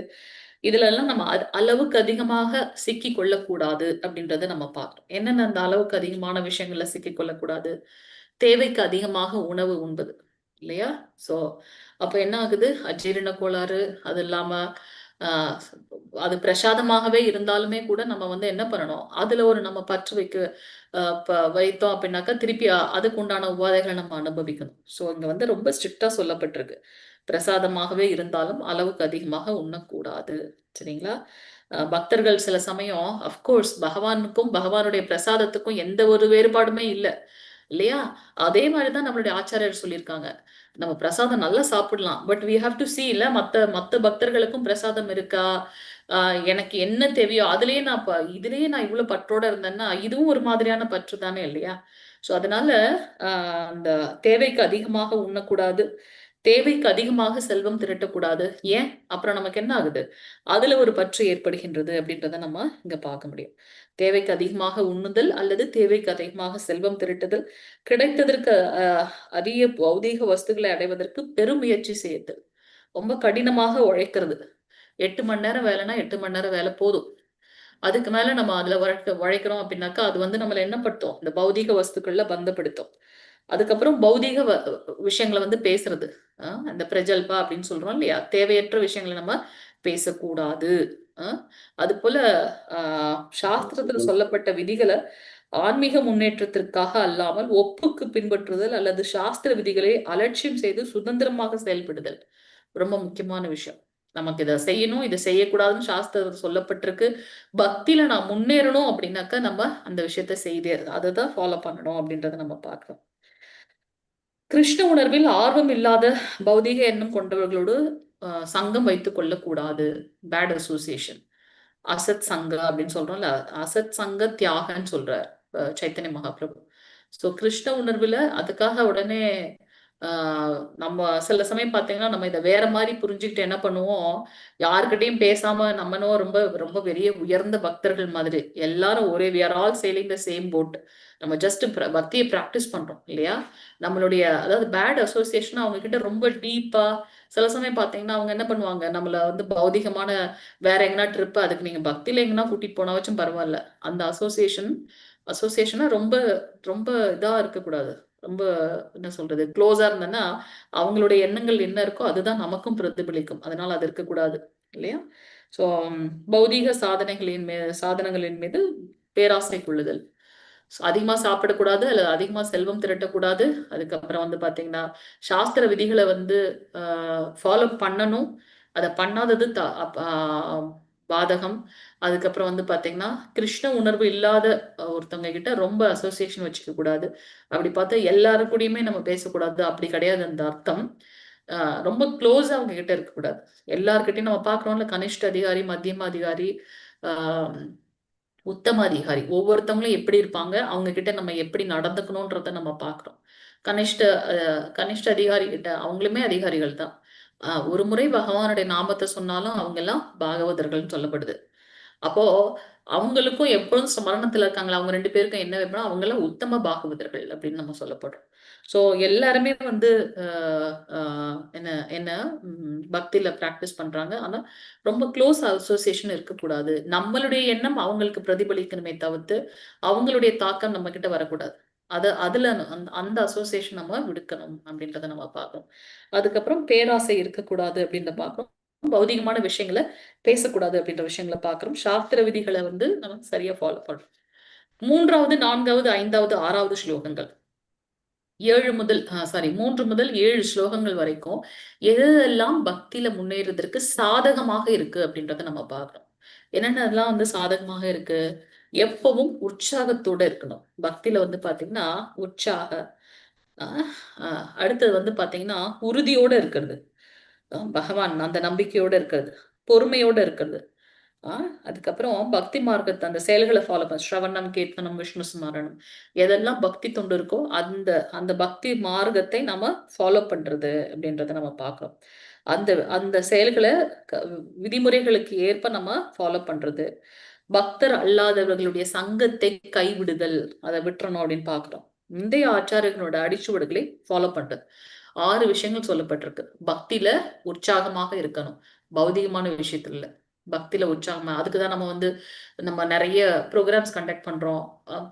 இதுல எல்லாம் நம்ம அளவுக்கு அதிகமாக சிக்கி கொள்ளக்கூடாது அப்படின்றத நம்ம பார்க்கணும். என்னென்ன அந்த அளவுக்கு அதிகமான விஷயங்கள்ல சிக்கி கொள்ளக்கூடாது? தேவைக்கு அதிகமாக உணவு உண்பது இல்லையா? சோ அப்ப என்ன ஆகுது, அஜீரண கோளாறு, அது இல்லாம அது பிரசாதமாகவே இருந்தாலுமே கூட நம்ம வந்து என்ன பண்ணணும், அதுல ஒரு நம்ம பற்று வைத்தோம் அப்படின்னாக்கா திருப்பி அதுக்கு உண்டான உபாதைகளை நம்ம அனுபவிக்கணும். சோ இங்க வந்து ரொம்ப ஸ்ட்ரிக்டா சொல்லப்பட்டிருக்கு, பிரசாதமாகவே இருந்தாலும் அளவுக்கு அதிகமாக உண்ணக்கூடாது. சரிங்களா? பக்தர்கள் சில சமயம் அஃப்கோர்ஸ் பகவானுக்கும் பகவானுடைய பிரசாதத்துக்கும் எந்த ஒரு வேறுபாடுமே இல்லை இல்லையா? அதே மாதிரிதான் நம்மளுடைய ஆச்சாரியர் சொல்லியிருக்காங்க, நம்ம பிரசாதம் நல்லா சாப்பிடலாம், but we have to see இல்ல மத்த பக்தர்களுக்கும் பிரசாதம் இருக்கா, எனக்கு என்ன தேவையோ இதுலயே நான் இவ்வளவு பற்றோட இருந்தேன்னா இதுவும் ஒரு மாதிரியான பற்று தானே இல்லையா? சோ அதனால அந்த தேவைக்கு அதிகமாக உண்ணக்கூடாது, தேவைக்கு அதிகமாக செல்வம் திரட்டக்கூடாது. ஏன்? அப்புறம் நமக்கு என்ன ஆகுது, அதுல ஒரு பற்று ஏற்படுகின்றது அப்படின்றத நம்ம இங்க பார்க்க முடியும். தேவைக்கு அதிகமாக உண்ணுதல் அல்லது தேவைக்கு அதிகமாக செல்வம் திரட்டுதல், கிடைத்ததற்கு அரிய பௌதீக வஸ்துக்களை அடைவதற்கு பெரும் முயற்சி செய்யுதல், ரொம்ப கடினமாக உழைக்கிறது. 8 மணி நேரம் வேலைன்னா 8 மணி நேரம் வேலை போதும். அதுக்கு மேல நம்ம அதுல உழைக்கிறோம் அப்படின்னாக்கா அது வந்து நம்மள என்ன படுத்தும், இந்த பௌதீக வஸ்துக்கள்ல பந்தப்படுத்தும். அதுக்கப்புறம் பௌதீக விஷயங்களை வந்து பேசுறது, அந்த பிரஜல்பா அப்படின்னு சொல்றோம் இல்லையா, தேவையற்ற விஷயங்களை நம்ம பேசக்கூடாது. அது போல சாஸ்திரத்துல சொல்லப்பட்ட விதிகளை ஆன்மீக முன்னேற்றத்திற்காக அல்லாமல் ஒப்புக்கு பின்பற்றுதல் அல்லது சாஸ்திர விதிகளை அலட்சியம் செய்து சுதந்திரமாக செயல்படுதல் ரொம்ப முக்கியமான விஷயம். நமக்கு இதை செய்யணும் இதை செய்யக்கூடாதுன்னு சாஸ்திரத்தில் சொல்லப்பட்டிருக்கு. பக்தியில நான் முன்னேறணும் அப்படின்னாக்கா நம்ம அந்த விஷயத்த செய்தே அதை ஃபாலோ பண்ணணும் அப்படின்றத நம்ம பார்க்கிறோம். கிருஷ்ண உணர்வில் ஆர்வம் இல்லாத பௌதிக எண்ணம் கொண்டவர்களோடு சங்கம் வைத்துக் கொள்ளக்கூடாது. பேட் அசோசியேஷன், அசத் சங்க அப்படின்னு சொல்றோம்ல, அசத் சங்க தியாகன்னு சொல்றார் சைத்தன்ய மகாபிரபு. சோ கிருஷ்ண உணர்வுல அதுக்காக உடனே நம்ம சில சமயம் பாத்தீங்கன்னா நம்ம இதை வேற மாதிரி புரிஞ்சுக்கிட்டு என்ன பண்ணுவோம், யாருக்கிட்டையும் பேசாம நம்மனும் ரொம்ப ரொம்ப பெரிய உயர்ந்த பக்தர்கள் மாதிரி எல்லாரும் ஒரே we are all sailing the same boat, நம்ம ஜஸ்ட் பக்தியை பிராக்டிஸ் பண்றோம் இல்லையா? நம்மளுடைய அதாவது பேட் அசோசியேஷன் அவங்க கிட்ட ரொம்ப டீப்பா சில சமயம் பாத்தீங்கன்னா அவங்க என்ன பண்ணுவாங்க, நம்மள வந்து பௌதிகமான வேற எங்கன்னா ட்ரிப், அதுக்கு நீங்க பக்தியில எங்கன்னா கூட்டிட்டு போனா வச்சும் பரவாயில்ல, அந்த அசோசியேஷனா ரொம்ப ரொம்ப இதா இருக்கக்கூடாது, ரொம்ப என்ன சொல்றது க்ளோஸா இருந்தேன்னா அவங்களுடைய எண்ணங்கள் என்ன இருக்கோ அதுதான் நமக்கும் பிரதிபலிக்கும். அதனால அது இருக்கக்கூடாது இல்லையா? சோ பௌதீக சாதனங்களின் மீது பேராசை கொள்ளுதல், அதிகமா சாப்பிடக்கூடாது அல்லது அதிகமா செல்வம் திரட்டக்கூடாது. அதுக்கப்புறம் வந்து பாத்தீங்கன்னா சாஸ்திர விதிகளை வந்து ஃபாலோ பண்ணணும், அதை பண்ணாதது பாதகம். அதுக்கப்புறம் வந்து பாத்தீங்கன்னா கிருஷ்ண உணர்வு இல்லாத ஒருத்தவங்க கிட்ட ரொம்ப அசோசியேஷன் வச்சுக்க கூடாது. அப்படி பார்த்தா எல்லாரு கூடயுமே நம்ம பேசக்கூடாது, அப்படி கிடையாது அந்த அர்த்தம். ரொம்ப க்ளோஸா அவங்க கிட்ட இருக்கக்கூடாது. எல்லார்கிட்டையும் நம்ம பாக்குறோம்ல, கனிஷ்ட அதிகாரி, மத்தியம அதிகாரி, உத்தம அதிகாரி, ஒவ்வொருத்தவங்களும் எப்படி இருப்பாங்க, அவங்க கிட்ட நம்ம எப்படி நடந்துக்கணும்ன்றத நம்ம பாக்குறோம். கனிஷ்ட அதிகாரி கிட்ட அவங்களுமே அதிகாரிகள் தான். ஒரு முறை பகவானுடைய நாமத்தை சொன்னாலும் அவங்க எல்லாம் பாகவதர்கள் சொல்லப்படுது. அப்போ அவங்களுக்கும் எப்பொழுதும் ஸ்மரணத்துல இருக்காங்களா, அவங்க 2 பேருக்கும் என்ன வேணும்னா அவங்க எல்லாம் உத்தம பாகவதர்கள் அப்படின்னு நம்ம சொல்லப்படுறோம். சோ எல்லாருமே வந்து என்ன என்ன பக்தியில பிராக்டிஸ் பண்றாங்க, ஆனா ரொம்ப க்ளோஸ் அசோசியேஷன் இருக்கக்கூடாது. நம்மளுடைய எண்ணம் அவங்களுக்கு பிரதிபலிக்கணுமே தவிர்த்து அவங்களுடைய தாக்கம் நம்ம கிட்ட வரக்கூடாது. அதுல அந்த அசோசியேஷன் நம்ம விடுக்கணும் அப்படின்றத நம்ம பார்க்கணும். அதுக்கப்புறம் பேராசை இருக்கக்கூடாது அப்படின்றத பார்க்கணும். பௌதிகமான விஷயங்களை பேசக்கூடாது அப்படின்ற விஷயங்களை பார்க்கிறோம். சாஸ்திர விதிகளை வந்து நம்ம சரியா ஃபாலோ பண்றோம். மூன்றாவது, நான்காவது, ஐந்தாவது, ஆறாவது ஸ்லோகங்கள் 3 முதல் 7 ஸ்லோகங்கள் வரைக்கும் எதெல்லாம் பக்தியில முன்னேறதற்கு சாதகமாக இருக்கு அப்படின்றத நம்ம பார்க்கணும். என்னென்னலாம் வந்து சாதகமாக இருக்கு? எப்பவும் உற்சாகத்தோட இருக்கணும். பக்தியில வந்து பாத்தீங்கன்னா உற்சாக அடுத்தது வந்து பாத்தீங்கன்னா உறுதியோட இருக்கிறது, பகவான் அந்த நம்பிக்கையோட இருக்கிறது, பொறுமையோட இருக்கிறது. அதுக்கப்புறம் பக்தி மார்க்கத்தை அந்த செயல்களை ஃபாலோ பண்ண ஸ்ரவணம், கீர்த்தனம், விஷ்ணு ஸ்மரணம், எதெல்லாம் பக்தி தொண்டு இருக்கோ அந்த அந்த பக்தி மார்க்கத்தை நம்ம ஃபாலோ பண்றது அப்படின்றத நம்ம பார்க்கிறோம். அந்த அந்த செயல்களை விதிமுறைகளுக்கு ஏற்ப நம்ம ஃபாலோ பண்றது, பக்தர் அல்லாதவர்களுடைய சங்கத்தை கைவிடுதல், அதை விட்டுறணும் அப்படின்னு பாக்குறோம். முந்தைய ஆச்சாரியர்களோட அடிச்சுவடுகளை ஃபாலோ பண்றது. 6 விஷயங்கள் சொல்லப்பட்டிருக்கு. பக்தியில உற்சாகமாக இருக்கணும், பௌதிகமான விஷயத்துல இல்ல, பக்தியில உற்சாகமா. அதுக்குதான் நம்ம நிறைய ப்ரோக்ராம்ஸ் கண்டக்ட் பண்றோம்.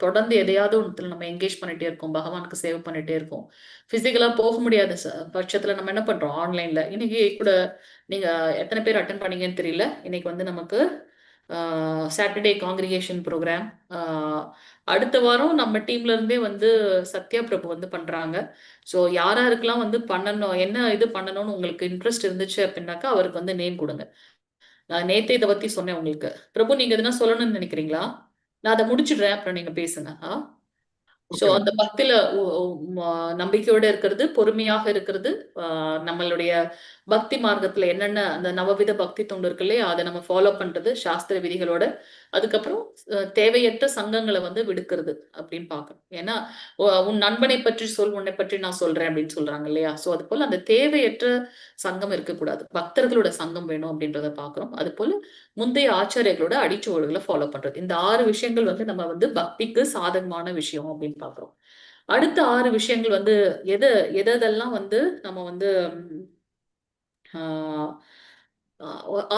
தொடர்ந்து எதையாவது ஒன்றுல நம்ம என்கேஜ் பண்ணிட்டே இருக்கோம், பகவானுக்கு சேவ் பண்ணிட்டே இருக்கோம். பிசிக்கலா போக முடியாத பட்சத்துல நம்ம என்ன பண்றோம், ஆன்லைன்ல. இன்னைக்கு கூட நீங்க எத்தனை பேர் அட்டன் பண்ணீங்கன்னு தெரியல. இன்னைக்கு வந்து நமக்கு சாட்டர்டே காங்கிரிகேஷன் ப்ரோக்ராம். அடுத்த வாரம் நம்ம டீம்ல இருந்தே வந்து சத்யா பிரபு வந்து பண்றாங்க. ஸோ யாராருக்கெல்லாம் வந்து பண்ணணும், என்ன இது பண்ணணும்னு உங்களுக்கு இன்ட்ரெஸ்ட் இருந்துச்சு அப்படின்னாக்கா அவருக்கு வந்து நேம் கொடுங்க. நான் நேத்தே இதை பத்தி சொன்னேன் உங்களுக்கு. பிரபு, நீங்க எதுனா சொல்லணும்னு நினைக்கிறீங்களா? நான் அதை முடிச்சிடுறேன், அப்புறம் நீங்க பேசுங்க. சோ அந்த பக்தியில நம்பிக்கையோட இருக்கிறது, பொறுமையாக இருக்கிறது, நம்மளுடைய பக்தி மார்க்கத்துல என்னென்ன அந்த நவவித பக்தி தொண்டு இருக்கு இல்லையா, அதை நம்ம ஃபாலோ பண்றது சாஸ்திர விதிகளோட. அதுக்கப்புறம் தேவையற்ற சங்கங்களை வந்து விடுக்கிறது அப்படின்னு பார்க்கணும். ஏன்னா உன் நண்பனை பற்றி சொல், உன்னை பற்றி நான் சொல்றேன் அப்படின்னு சொல்றாங்க இல்லையா. சோ அது போல அந்த தேவையற்ற சங்கம் இருக்கக்கூடாது, பக்தர்களோட சங்கம் வேணும் அப்படின்றத பாக்குறோம். அது போல முந்தைய ஆச்சாரியர்களோட அடிச்சுவடுகளை ஃபாலோ பண்றது. இந்த 6 விஷயங்கள் வந்து நம்ம வந்து பக்திக்கு சாதகமான விஷயம் அப்படின்னு பாக்குறோம். அடுத்த 6 விஷயங்கள் வந்து எதெல்லாம் வந்து நம்ம வந்து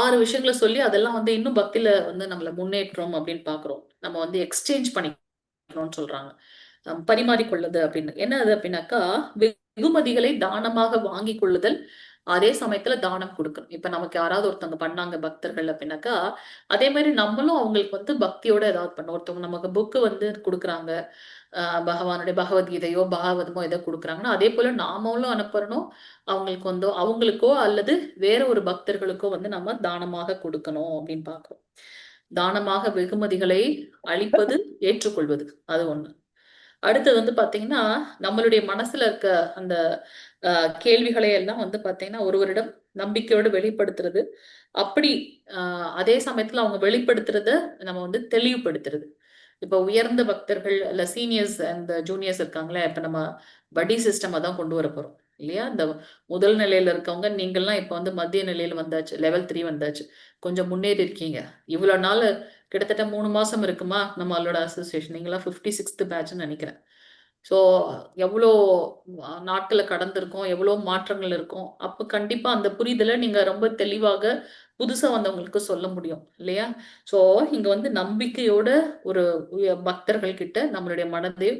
6 விஷயங்களை சொல்லி அதெல்லாம் வந்து இன்னும் பக்தியில வந்து நம்மள முன்னேற்றம் அப்படின்னு பாக்குறோம். நம்ம வந்து எக்ஸ்சேஞ்ச் பண்ணிக்கணும்னு சொல்றாங்க, பரிமாறிக்கொள்ளுது அப்படின்னு. என்ன அது அப்படின்னாக்கா, வெகுமதிகளை தானமாக வாங்கி கொள்ளுதல், அதே சமயத்துல தானம் கொடுக்கணும். இப்ப நமக்கு யாராவது ஒருத்தவங்க பண்ணாங்க பக்தர்கள் அப்படின்னாக்கா, அதே மாதிரி நம்மளும் அவங்களுக்கு வந்து பக்தியோட ஏதாவது பண்ணணும். ஒருத்தவங்க நமக்கு புக்கு வந்து கொடுக்குறாங்க, பகவானுடைய பகவத்கீதையோ பாகவதமோ ஏதோ கொடுக்குறாங்கன்னா, அதே போல நாமளும் அனுப்புறணும் அவங்களுக்கு வந்து, அவங்களுக்கோ அல்லது வேற ஒரு பக்தர்களுக்கோ வந்து நம்ம தானமாக கொடுக்கணும் அப்படின்னு பார்க்கிறோம். தானமாக வெகுமதிகளை அளிப்பது, ஏற்றுக்கொள்வது, அது ஒண்ணு. அடுத்தது வந்து பாத்தீங்கன்னா, நம்மளுடைய மனசுல இருக்க அந்த கேள்விகளை எல்லாம் வந்து பாத்தீங்கன்னா ஒருவரிடம் நம்பிக்கையோடு வெளிப்படுத்துறது. அப்படி அதே சமயத்துல அவங்க வெளிப்படுத்துறத நம்ம வந்து தெளிவுபடுத்துறது. இப்ப உயர்ந்த பக்தர்கள் இல்ல சீனியர்ஸ் அண்ட் ஜூனியர்ஸ் இருக்காங்களே, இப்ப நம்ம படி சிஸ்டம் தான் கொண்டு வர போறோம் இல்லையா. இந்த முதல் நிலையில இருக்கவங்க நீங்கள்லாம் இப்ப வந்து மத்திய நிலையில வந்தாச்சு, லெவல் 3 வந்தாச்சு, கொஞ்சம் முன்னேறி இருக்கீங்க. இவ்வளவு நாள் கிட்டத்தட்ட 3 மாசம் இருக்குமா நம்மளோட அசோசியேஷன், நீங்களாம் 56th பேட்ச்னு நினைக்கிறேன். ஸோ எவ்வளோ நாட்களை கடந்திருக்கோம், எவ்வளோ மாற்றங்கள் இருக்கும். அப்போ கண்டிப்பா அந்த புரிதலை நீங்க ரொம்ப தெளிவாக புதுசா வந்தவங்களுக்கு சொல்ல முடியும் இல்லையா. ஸோ இங்க வந்து நம்பிக்கையோட ஒரு பக்தர்கள் கிட்ட நம்மளுடைய மனதை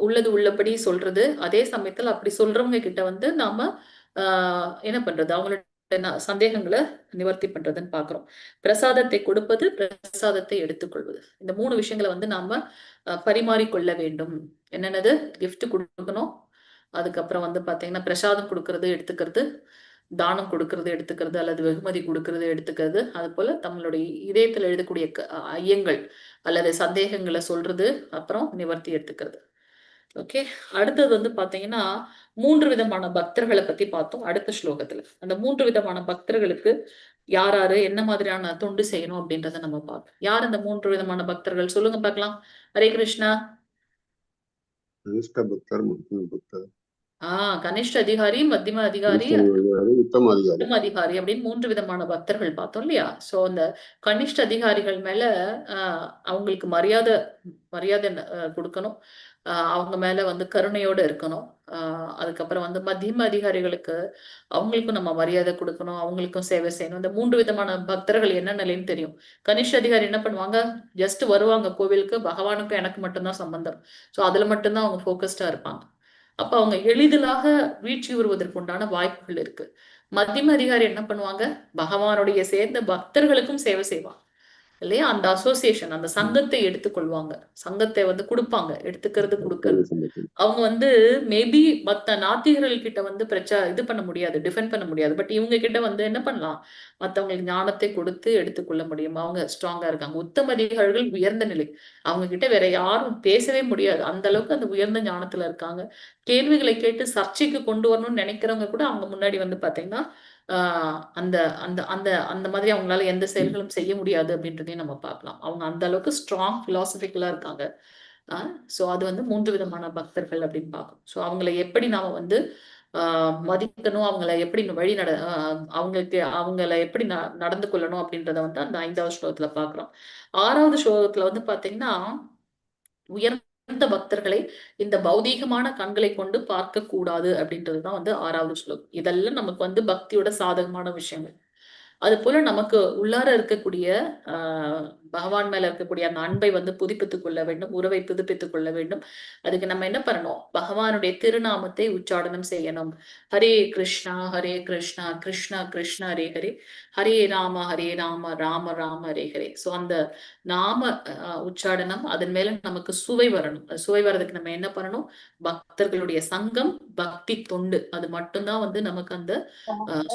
உள்ளது உள்ளபடி சொல்றது, அதே சமயத்துல அப்படி சொல்றவங்க கிட்ட வந்து நாம என்ன பண்றது, அவங்களோட சந்தேகங்களை நிவர்த்தி பண்றதுன்னு பாக்குறோம். பிரசாதத்தை கொடுப்பது, பிரசாதத்தை எடுத்துக்கொள்வது, இந்த 3 விஷயங்களை வந்து நாம பரிமாறிக்கொள்ள வேண்டும். என்னென்னது, கிஃப்ட் கொடுக்கணும், அதுக்கப்புறம் வந்து பாத்தீங்கன்னா பிரசாதம் கொடுக்கறது எடுத்துக்கிறது, தானம் கொடுக்கறது எடுத்துக்கிறது, அல்லது வெகுமதி கொடுக்கறது எடுத்துக்கிறது. அது போல தங்களுடைய இதயத்தில் எழுதக்கூடிய ஐயங்கள் அல்லது சந்தேகங்களை சொல்றது, அப்புறம் நிவர்த்தி எடுத்துக்கிறது. ஓகே. அடுத்தது வந்து பாத்தீங்கன்னா 3 விதமான பக்தர்களை பத்தி பார்த்தோம் அடுத்த ஸ்லோகத்துல. அந்த 3 விதமான பக்தர்களுக்கு யாராரு என்ன மாதிரியான தொண்டு செய்யணும் அப்படின்றத நம்ம பார்ப்போம். யார் அந்த 3 விதமான பக்தர்கள் சொல்லுங்க பார்க்கலாம். ஹரே கிருஷ்ணா. கனிஷ்ட அதிகாரி, மத்தியம அதிகாரி, உத்தம அதிகாரி அப்படின்னு 3 விதமான பக்தர்கள் பார்த்தோம் இல்லையா. சோ அந்த கனிஷ்ட அதிகாரிகள் மேல அவங்களுக்கு மரியாதை கொடுக்கணும், அவங்க மேல வந்து கருணையோட இருக்கணும். அதுக்கப்புறம் வந்து மத்தியம அதிகாரிகளுக்கு அவங்களுக்கும் நம்ம மரியாதை கொடுக்கணும், அவங்களுக்கும் சேவை செய்யணும். இந்த 3 விதமான பக்தர்கள் என்ன நிலைன்னு தெரியும். கனிஷ்ட அதிகாரி என்ன பண்ணுவாங்க, ஜஸ்ட் வருவாங்க கோவிலுக்கு, பகவானுக்கும் எனக்கு மட்டும்தான் சம்பந்தம். சோ அதுல மட்டும்தான் அவங்க போக்கஸ்டா இருப்பாங்க. அப்ப அவங்க எளிதிலாக வீழ்ச்சி வருவதற்கு உண்டான வாய்ப்புகள் இருக்கு. மத்தியம அதிகாரி என்ன பண்ணுவாங்க, பகவானுடைய சேர்ந்த பக்தர்களுக்கும் சேவை செய்வாங்க. இல்லையா? அந்த அசோசியேஷன், அந்த சங்கத்தை எடுத்துக்கொள்வாங்க. சங்கத்தை வந்து கொடுப்பாங்க, எடுத்துக்கிறது கொடுக்கறது. அவங்க வந்து மேபி மத்த நாத்திகர்கள் கிட்ட வந்து இது பண்ண முடியாது, டிஃபெண்ட் பண்ண முடியாது. பட் இவங்க கிட்ட வந்து என்ன பண்ணலாம், மத்தவங்களுக்கு ஞானத்தை கொடுத்து எடுத்துக்கொள்ள முடியும். அவங்க ஸ்ட்ராங்கா இருக்காங்க. உத்தமதிகாரிகள் உயர்ந்த நிலை, அவங்க கிட்ட வேற யாரும் பேசவே முடியாது. அந்த அளவுக்கு அந்த உயர்ந்த ஞானத்துல இருக்காங்க. கேள்விகளை கேட்டு சர்ச்சைக்கு கொண்டு வரணும்னு நினைக்கிறவங்க கூட அவங்க முன்னாடி வந்து பாத்தீங்கன்னா அந்த அந்த அந்த அந்த மாதிரி அவங்களால எந்த செயல்களும் செய்ய முடியாது அப்படின்றதையும் நம்ம பார்க்கலாம். அவங்க அந்த அளவுக்கு ஸ்ட்ராங் பிலாசபிக்கலா இருக்காங்க. ஸோ அது வந்து 3 விதமான பக்தர்கள் அப்படின்னு பார்க்கணும். ஸோ அவங்களை எப்படி நாம வந்து மதிக்கணும், அவங்களை எப்படி அவங்களை எப்படி நடந்து கொள்ளணும் அப்படின்றத வந்து அந்த 5வது ஸ்லோகத்துல பார்க்கிறோம். 6வது ஸ்லோகத்துல வந்து பாத்தீங்கன்னா உயர்ந்த பக்தர்களை இந்த பௌதீகமான கண்களை கொண்டு பார்க்க கூடாது அப்படின்றதுதான் வந்து 6வது ஸ்லோகம். இதெல்லாம் நமக்கு வந்து பக்தியோட சாதகமான விஷயங்கள். அது போல நமக்கு உள்ளார இருக்கக்கூடிய பகவான் மேல இருக்கக்கூடிய அந்த அன்பை வந்து புதுப்பித்துக் கொள்ள வேண்டும், உறவை புதுப்பித்துக் கொள்ள வேண்டும். அதுக்கு நம்ம என்ன பண்ணணும், பகவானுடைய திருநாமத்தை உச்சாடனம் செய்யணும். ஹரே கிருஷ்ணா கிருஷ்ணா கிருஷ்ணா ஹரே ஹரே, ஹரே ராம ராம ராம ஹரே ஹரே. சோ அந்த நாம உச்சாடனம், அதன் மேல நமக்கு சுவை வரணும். சுவை வர்றதுக்கு நம்ம என்ன பண்ணணும், பக்தர்களுடைய சங்கம், பக்தி தொண்டு, அது மட்டும்தான் வந்து நமக்கு அந்த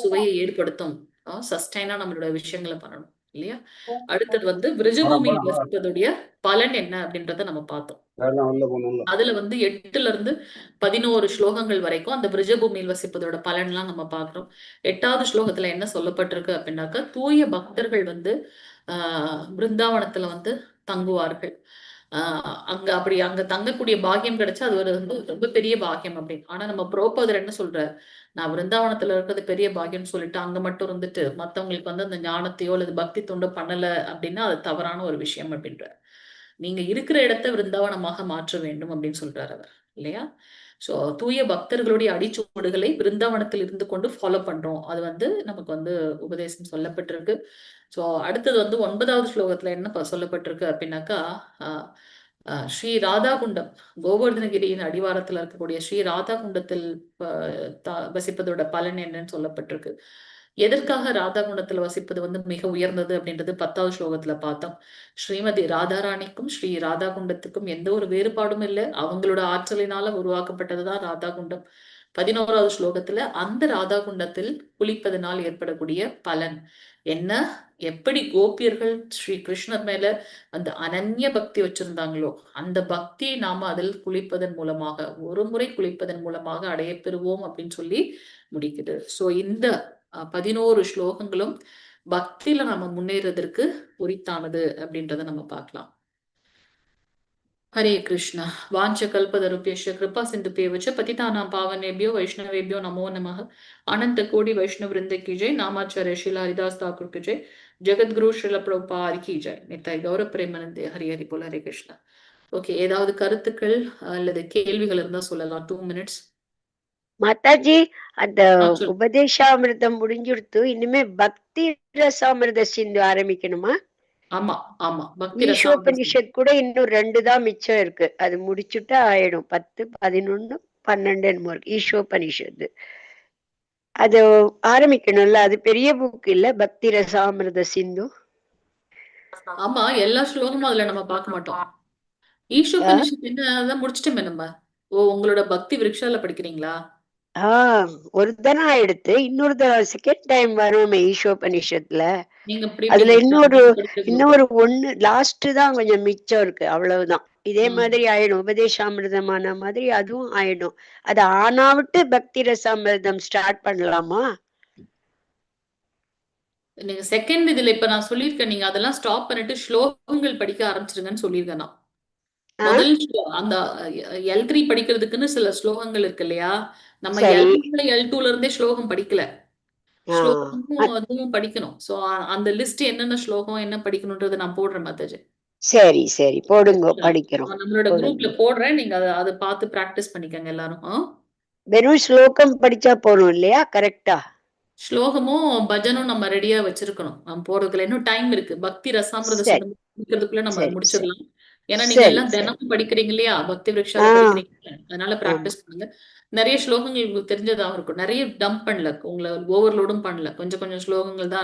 சுவையை ஏற்படுத்தும். சஸ்டைனா நம்மளோட விஷயங்களை பண்ணணும் இல்லையா? அடுத்தது வந்து விருஜபூமியில் வசிப்பதுடைய பலன் என்ன அப்படின்றத நம்ம பார்த்தோம். அதுல வந்து 8ல இருந்து 11 ஸ்லோகங்கள் வரைக்கும் அந்த விருஜபூமியில் வசிப்பதோட பலன் எல்லாம் நம்ம பார்க்கிறோம். 8வது ஸ்லோகத்துல என்ன சொல்லப்பட்டிருக்கு அப்படின்னாக்கா, தூய பக்தர்கள் வந்து பிருந்தாவனத்துல வந்து தங்குவார்கள். அங்க தங்கக்கூடிய பாக்கியம் கிடைச்சா அது ஒரு வந்து ரொம்ப பெரிய பாக்கியம் அப்படின்னு. ஆனா நம்ம புரோபதர் என்ன சொல்ற, நான் விருந்தாவனத்துல இருக்கிறது பெரிய பாக்கியம்னு சொல்லிட்டு அங்க மட்டும் இருந்துட்டு மத்தவங்களுக்கு வந்து அந்த ஞானத்தையோ அல்லது பக்தி தொண்டோ பண்ணல அப்படின்னா அது தவறான ஒரு விஷயம் அப்படின்ற. நீங்க இருக்கிற இடத்தை விருந்தாவனமாக மாற்ற வேண்டும் அப்படின்னு சொல்றாரு அவர் இல்லையா? சோ தூய பக்தர்களுடைய அடிச்சுவடுகளை விருந்தாவனத்தில் இருந்து கொண்டு ஃபாலோ பண்றோம். அது வந்து நமக்கு வந்து உபதேசம் சொல்லப்பட்டிருக்கு. சோ அடுத்தது வந்து 9வது ஸ்லோகத்துல என்ன சொல்லப்பட்டிருக்கு அப்படின்னாக்கா, ஸ்ரீ ராதாகுண்டம், கோவர்தனகிரியின் அடிவாரத்துல இருக்கக்கூடிய ஸ்ரீ ராதாகுண்டத்தில் வசிப்பதோட பலன் என்னன்னு சொல்லப்பட்டிருக்கு. எதற்காக ராதாகுண்டத்துல வசிப்பது வந்து மிக உயர்ந்தது அப்படின்றது 10வது ஸ்லோகத்துல பார்த்தோம். ஸ்ரீமதி ராதாராணிக்கும் ஸ்ரீ ராதாகுண்டத்துக்கும் எந்த ஒரு வேறுபாடும் இல்லை. அவங்களோட ஆற்றலினால உருவாக்கப்பட்டதுதான் ராதாகுண்டம். 11வது ஸ்லோகத்துல அந்த ராதாகுண்டத்தில் குளிப்பதனால் ஏற்படக்கூடிய பலன் என்ன, எப்படி கோபியர்கள் ஸ்ரீ கிருஷ்ணர் மேல அந்த அனன்ய பக்தி வச்சிருந்தாங்களோ அந்த பக்தியை நாம அதில் குளிப்பதன் மூலமாக, ஒரு முறை குளிப்பதன் மூலமாக அடைய பெறுவோம் அப்படின்னு சொல்லி முடிக்குது. சோ இந்த 11 ஸ்லோகங்களும் பக்தியில நம்ம முன்னேறதற்கு உரித்தானது அப்படின்றத நம்ம பார்க்கலாம். ஹரே கிருஷ்ணா. வாஞ்ச கல்பதருப்யஸ்ய கிருபா சிந்துபேவச்ச பதிதானாம் பாவனேபியோ வைஷ்ணவேபியோ நமோ நமः. அனந்த கோடி வைஷ்ணவ விருந்த கி ஜெய். நாமாச்சாரிய ஸ்ரீல ஹரிதாஸ் தாக்கூர் கி ஜெய். ஜெகத்குரு ஸ்ரீல பிரபுபாத் கி ஜெய். நித்தாய் கௌர பிரேமானந்தே. ஹரி ஹரி போல. ஹரே கிருஷ்ணா. ஓகே, ஏதாவது கருத்துக்கள் அல்லது கேள்விகள் இருந்தா சொல்லலாம். 2 minutes. மாதாஜி, அந்த உபதேசாமிர்தம் முடிஞ்சுடுத்து, இனிமே பக்தி ரசாமிர்த சிந்து ஆரம்பிக்கணுமா? ஆமா ஆமா, பக்தி ஈஷோபனிஷத் கூட இன்னும் 2 தான் மிச்சம் இருக்கு. அது முடிச்சுட்டா ஆயிடும். 10, 11, 12 என்னமோ இருக்கு ஈஷோபனிஷத்து. அது ஆரம்பிக்கணும்ல. அது பெரிய புக் இல்ல, பக்தி ரசாமிர்த சிந்து. ஆமா, எல்லா ஸ்லோகமும் அதுல நம்ம பார்க்க மாட்டோம். ஈஷோபனிஷத் என்ன முடிச்சிட்டோமே நம்ம. உங்களோட பக்தி விருக்ஷால படிக்கிறீங்களா? ஒரு தடவை ஆயிடுத்து. இன்னொரு தடவை செகண்ட் டைம் வருமே ஈஷோபனிஷத்துல. அதுல இன்னொரு ஒண்ணு லாஸ்ட் தான் கொஞ்சம் மிச்சம் இருக்கு, அவ்வளவுதான். இதே மாதிரி ஆயிடும், உபதேசாமிர்தமான மாதிரி அதுவும் ஆயிடும். அது ஆனா விட்டு பக்தி ரசாமிர்தம் ஸ்டார்ட் பண்ணலாமா? நீங்க செகண்ட் இதுல இப்ப நான் சொல்லியிருக்கேன், நீங்க அதெல்லாம் ஸ்டாப் பண்ணிட்டு ஸ்லோகங்கள் படிக்க ஆரம்பிச்சிருங்கன்னு சொல்லியிருக்கேன் நான். முதல் அந்த L3 படிக்கிறதுக்குன்னு சில ஸ்லோகங்கள் இருக்கு இல்லையா? நம்ம L2ல இருந்தே ஸ்லோகம் படிக்கல. ஸ்லோகமும் அதுவும் படிக்கணும். சோ அந்த லிஸ்ட் என்னென்ன ஸ்லோகம் என்ன படிக்கணும்ன்றத நான் போடுறேன் மாதாஜி. சரி சரி, போடுங்க, படிக்கிறோம். நம்மளோட குரூப்ல போடுறேன், நீங்க அதை பார்த்து பிராக்டிஸ் பண்ணிக்கங்க எல்லாரும். வெறும் ஸ்லோகம் படிச்சா போறோம் இல்லையா? கரெக்டா? ஸ்லோகமும் பஜனும் நம்ம ரெடியா வச்சிருக்கணும். நம்ம போறதுக்குள்ள இன்னும் டைம் இருக்கு. பக்தி ரசாமிர்த முடிக்கிறதுக்குள்ள நம்ம முடிச்சிடலாம். ஏன்னா நீங்க எல்லாம் தினமும் படிக்கிறீங்க இல்லையா, பக்தி விருக்ஷால படிக்கிறீங்க. அதனால பிராக்டிஸ் பண்ணுங்க. நிறைய ஸ்லோகங்கள் உங்களுக்கு தெரிஞ்சதாக இருக்கும். நிறைய டம்ப் பண்ணல, உங்களை ஓவர்லோடும் பண்ணல. கொஞ்சம் கொஞ்சம் ஸ்லோகங்கள் தான்